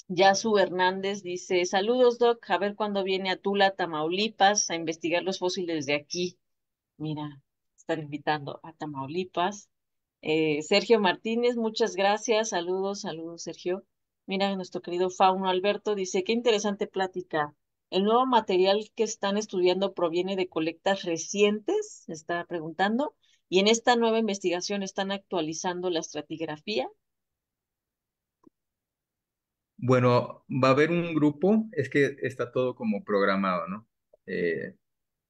Yasu Hernández dice, saludos, Doc, a ver cuándo viene a Tula, Tamaulipas, a investigar los fósiles de aquí. Mira, están invitando a Tamaulipas. Sergio Martínez, muchas gracias. Saludos, saludos, Sergio. Mira, nuestro querido Fauno Alberto dice, qué interesante plática. ¿El nuevo material que están estudiando proviene de colectas recientes? Está preguntando. ¿Y en esta nueva investigación están actualizando la estratigrafía? Bueno, va a haber un grupo, es que está todo como programado, ¿no? Eh,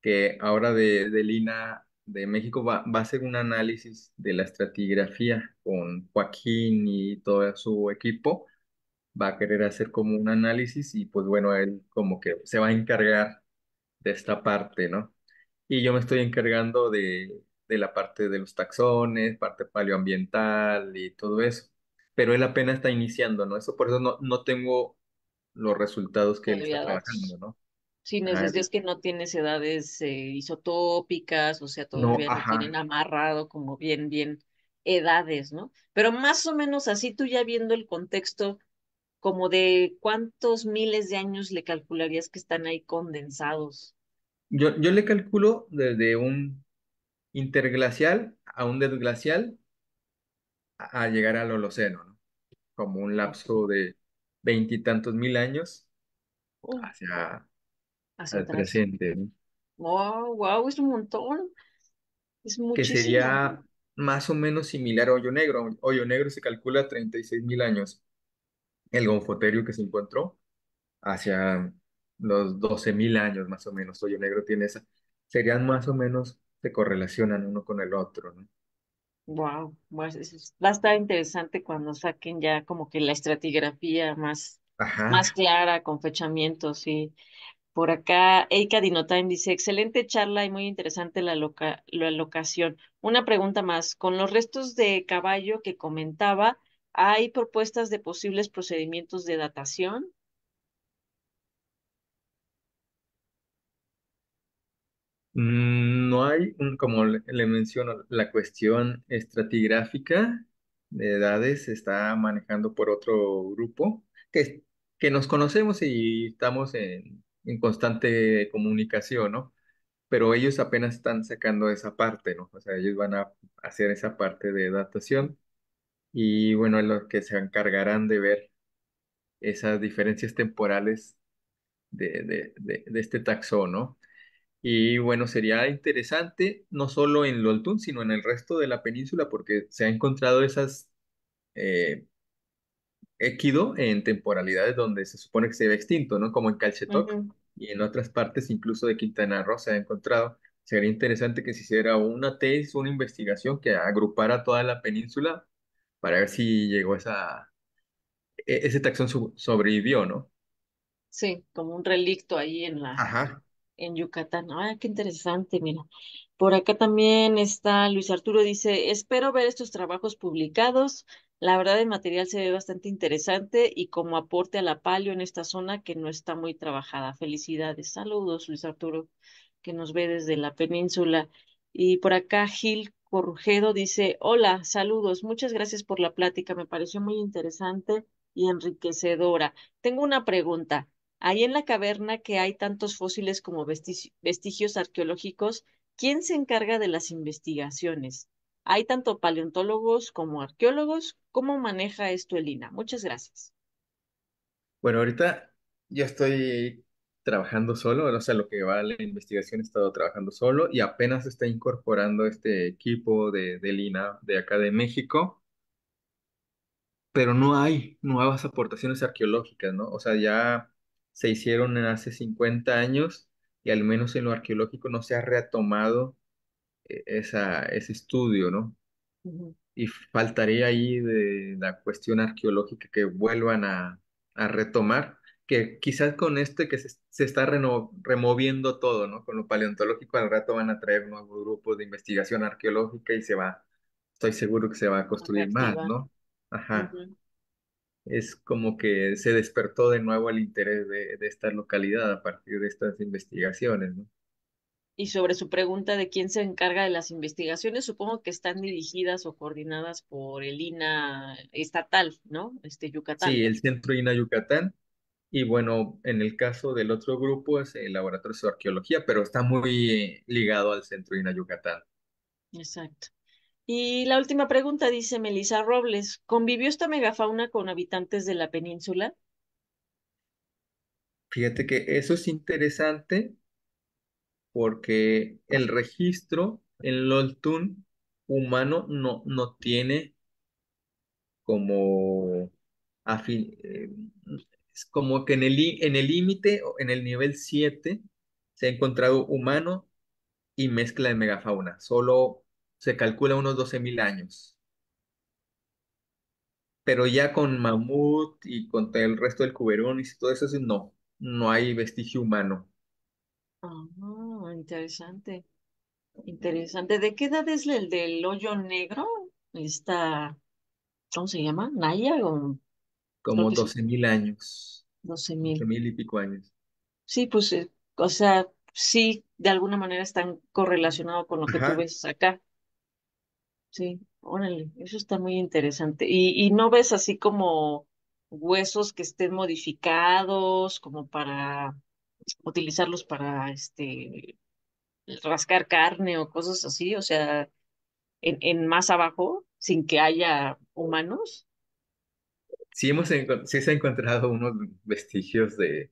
que ahora del INA de México va a hacer un análisis de la estratigrafía con Joaquín y todo su equipo va a querer hacer como un análisis y pues bueno, él como que se va a encargar de esta parte, ¿no? Y yo me estoy encargando de la parte de los taxones, parte paleoambiental y todo eso. Pero él apenas está iniciando, ¿no? Eso por eso no tengo los resultados que él está Todavía datos. trabajando, ¿no? Sí, Ajá, es que no tienes edades isotópicas, o sea, no, todavía no tienen ajá. amarrado como bien edades, ¿no? Pero más o menos así tú ya viendo el contexto, como de cuántos miles de años le calcularías que están ahí condensados. Yo le calculo desde un interglacial a un desglacial a llegar al Holoceno, ¿no? Como un Ok. lapso de veintitantos mil años Uh, hacia hacia al atrás. presente, ¿no? Wow, wow, es un montón, es Que muchísimo. sería más o menos similar a Hoyo Negro. Hoyo Negro se calcula 36.000 años. El Gonfoterio que se encontró hacia los 12.000 años más o menos. Hoyo Negro tiene esa. Serían más o menos, se correlacionan uno con el otro, ¿no? Wow, va a estar interesante cuando saquen ya como que la estratigrafía más Ajá. clara, con fechamientos y por acá, Eika Dinotime dice, excelente charla y muy interesante la locación. Una pregunta más, con los restos de caballo que comentaba, ¿hay propuestas de posibles procedimientos de datación? No hay, como le menciono, la cuestión estratigráfica de edades se está manejando por otro grupo que nos conocemos y estamos en constante comunicación, ¿no? Pero ellos apenas están sacando esa parte, ¿no? O sea, ellos van a hacer esa parte de datación y bueno, es lo que se encargarán de ver esas diferencias temporales de este taxón, ¿no? Y bueno, sería interesante no solo en Loltún, sino en el resto de la península, porque se han encontrado esas eh, équido en temporalidades donde se supone que se ve extinto, ¿no? Como en Calcetoc Ujú. y en otras partes, incluso de Quintana Roo, se ha encontrado. Sería interesante que se hiciera una tesis, una investigación que agrupara toda la península para ver si llegó ese taxón sobrevivió, ¿no? Sí, como un relicto ahí Ajá. en Yucatán. Ah, qué interesante, mira. Por acá también está Luis Arturo, dice, espero ver estos trabajos publicados. La verdad, el material se ve bastante interesante y como aporte a la palio en esta zona que no está muy trabajada. Felicidades. Saludos, Luis Arturo, que nos ve desde la península. Y por acá Gil Corrujedo dice, hola, saludos. Muchas gracias por la plática. Me pareció muy interesante y enriquecedora. Tengo una pregunta. Ahí en la caverna que hay tantos fósiles como vestigios arqueológicos, ¿quién se encarga de las investigaciones? Hay tanto paleontólogos como arqueólogos. ¿Cómo maneja esto Elina? Muchas gracias. Bueno, ahorita yo estoy trabajando solo, o sea, lo que va a la investigación he estado trabajando solo y apenas se está incorporando este equipo de Lina de acá de México, pero no hay nuevas aportaciones arqueológicas, ¿no? O sea, ya se hicieron hace 50 años y al menos en lo arqueológico no se ha retomado ese estudio, ¿no? Ujú. Y faltaría ahí de la cuestión arqueológica que vuelvan a retomar, que quizás con este que se está removiendo todo, ¿no? Con lo paleontológico al rato van a traer nuevos grupos de investigación arqueológica y estoy seguro que se va a A construir más, reactivar. ¿no? Ajá. Ujú. Es como que se despertó de nuevo el interés de esta localidad a partir de estas investigaciones, ¿no? Y sobre su pregunta de quién se encarga de las investigaciones, supongo que están dirigidas o coordinadas por el INA estatal, ¿no? Yucatán. Sí, el Centro INA Yucatán. Y bueno, en el caso del otro grupo es el Laboratorio de Arqueología, pero está muy ligado al Centro INA Yucatán. Exacto. Y la última pregunta dice Melissa Robles, ¿convivió esta megafauna con habitantes de la península? Fíjate que eso es interesante porque el registro en Loltún humano no tiene como es como que en el límite, o en el nivel 7 se ha encontrado humano y mezcla de megafauna. Solo se calcula unos 12.000 años. pero ya con mamut y con el resto del cuberón y todo eso, sí, no, no hay vestigio humano. Ah, interesante, interesante. ¿De qué edad es el del hoyo negro? Esta, ¿cómo se llama? ¿Naya? O, creo Como que sí, 12.000 años, 12.000. 12.000 y pico años. Sí, pues, o sea, sí, de alguna manera están correlacionados con lo que tú Ajá. ves acá. Sí, órale, eso está muy interesante. Y no ves así como huesos que estén modificados, como para utilizarlos para rascar carne o cosas así, o sea, en más abajo, sin que haya humanos? Sí se ha encontrado unos vestigios de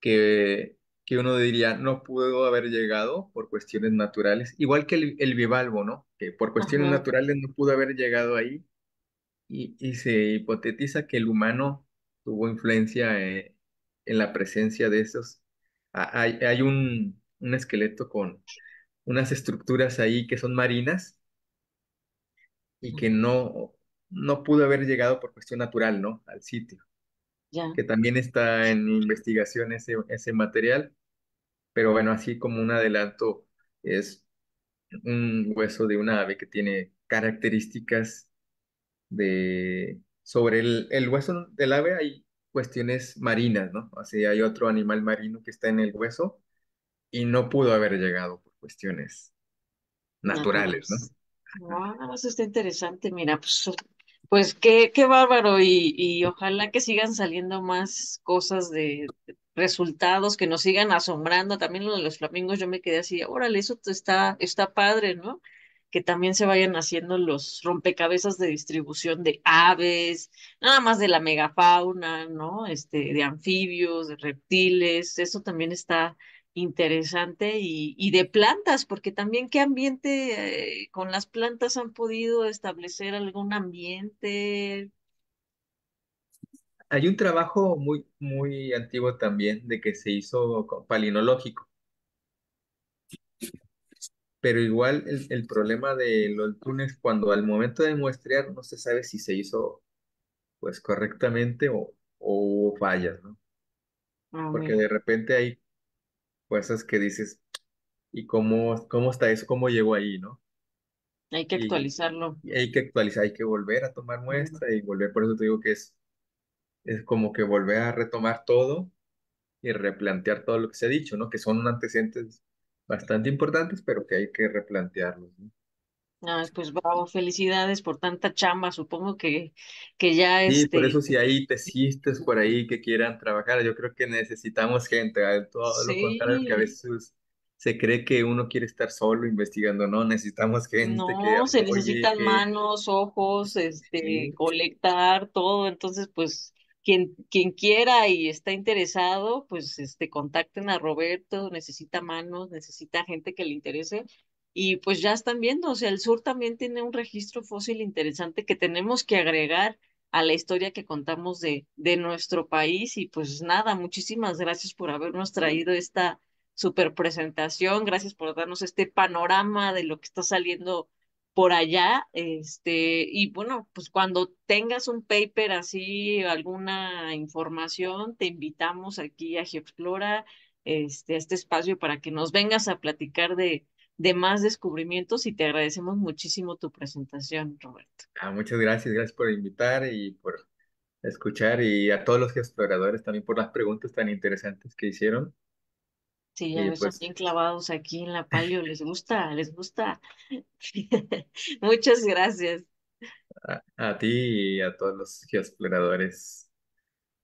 que uno diría no pudo haber llegado por cuestiones naturales, igual que el bivalvo, ¿no? Que por cuestiones Ajá, naturales no pudo haber llegado ahí y se hipotetiza que el humano tuvo influencia en la presencia de esos. Hay un esqueleto con unas estructuras ahí que son marinas y que no pudo haber llegado por cuestión natural, ¿no? Al sitio, ya, que también está en investigación ese material, pero bueno, así como un adelanto, es un hueso de una ave que tiene características sobre el hueso del ave hay cuestiones marinas, ¿no? Así hay otro animal marino que está en el hueso y no pudo haber llegado por cuestiones naturales, ¿no? naturales. Wow, eso está interesante, mira, pues qué bárbaro y ojalá que sigan saliendo más cosas de resultados que nos sigan asombrando. También lo de los flamingos, yo me quedé así, órale, está padre, ¿no? Que también se vayan haciendo los rompecabezas de distribución de aves, nada más de la megafauna, ¿no? De anfibios, de reptiles, eso también está interesante y de plantas, porque también qué ambiente con las plantas han podido establecer algún ambiente. Hay un trabajo muy, muy antiguo también de que se hizo palinológico, pero igual el problema de los tunes cuando al momento de muestrear no se sabe si se hizo pues correctamente o hubo fallas, ¿no? A Porque ver, de repente hay cosas que dices, ¿y cómo está eso? ¿Cómo llegó ahí, no? hay que Y, actualizarlo. y hay que actualizar, hay que volver a tomar Ujú. muestra y volver, por eso te digo que es como que volver a retomar todo y replantear todo lo que se ha dicho, ¿no? Que son antecedentes bastante importantes, pero que hay que replantearlos, ¿no? Ay, pues bravo, felicidades por tanta chamba. Supongo que ya Sí, por eso si hay tesistas por ahí que quieran trabajar, yo creo que necesitamos gente, todo lo contrario que a sí. veces se cree que uno quiere estar solo investigando, no, necesitamos gente que No, se apoye, necesitan que manos, ojos, sí, colectar todo. Entonces, pues, quien quiera y está interesado, pues, contacten a Roberto, necesita manos, necesita gente que le interese. Y pues ya están viendo, o sea, el sur también tiene un registro fósil interesante que tenemos que agregar a la historia que contamos de nuestro país. Y pues nada, muchísimas gracias por habernos traído esta super presentación. Gracias por darnos este panorama de lo que está saliendo por allá. Y bueno, pues cuando tengas un paper así, alguna información, te invitamos aquí a GeoExplora, a este espacio para que nos vengas a platicar de más descubrimientos y te agradecemos muchísimo tu presentación, Roberto. muchas gracias por invitar y por escuchar y a todos los exploradores también por las preguntas tan interesantes que hicieron Sí, ya y ves, son pues bien clavados aquí en la palio, les gusta, les gusta. Muchas gracias. a ti y a todos los geoexploradores,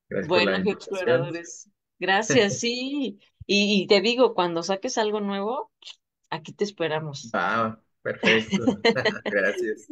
gracias por la Bueno, invitación. geoexploradores, gracias, sí. Y te digo, cuando saques algo nuevo, aquí te esperamos. Perfecto, gracias.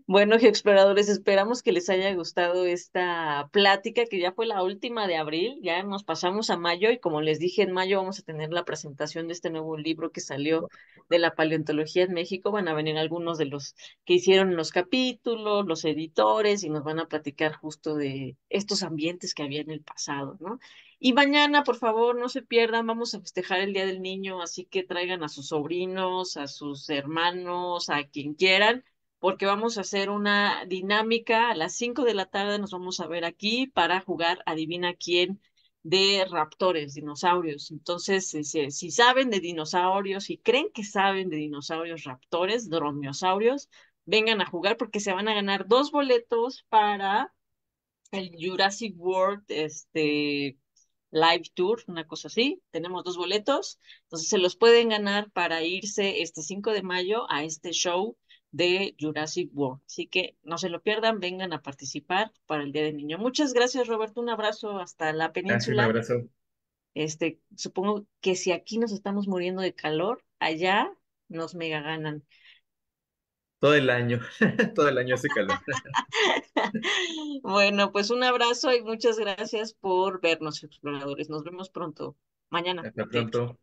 Bueno, geoexploradores, esperamos que les haya gustado esta plática, que ya fue la última de abril, ya nos pasamos a mayo y como les dije, en mayo vamos a tener la presentación de este nuevo libro que salió de la paleontología en México. Van a venir algunos de los que hicieron los capítulos, los editores, y nos van a platicar justo de estos ambientes que había en el pasado, ¿no? Y mañana, por favor, no se pierdan, vamos a festejar el Día del Niño, así que traigan a sus sobrinos, a sus hermanos, a quien quieran porque vamos a hacer una dinámica. A las 5 de la tarde nos vamos a ver aquí para jugar Adivina quién de raptores, dinosaurios. Entonces, si saben de dinosaurios, si creen que saben de dinosaurios raptores, dromeosaurios, vengan a jugar porque se van a ganar dos boletos para el Jurassic World, Live Tour, una cosa así. Tenemos dos boletos, entonces se los pueden ganar para irse este 5 de mayo a este show de Jurassic World. Así que no se lo pierdan, vengan a participar para el Día del Niño. Muchas gracias, Roberto. Un abrazo hasta la Gracias, un península. abrazo. Supongo que si aquí nos estamos muriendo de calor, allá nos mega ganan. Todo el año, todo el año hace calor. Bueno, pues un abrazo y muchas gracias por vernos, exploradores. Nos vemos pronto. Mañana, Hasta de hecho. pronto.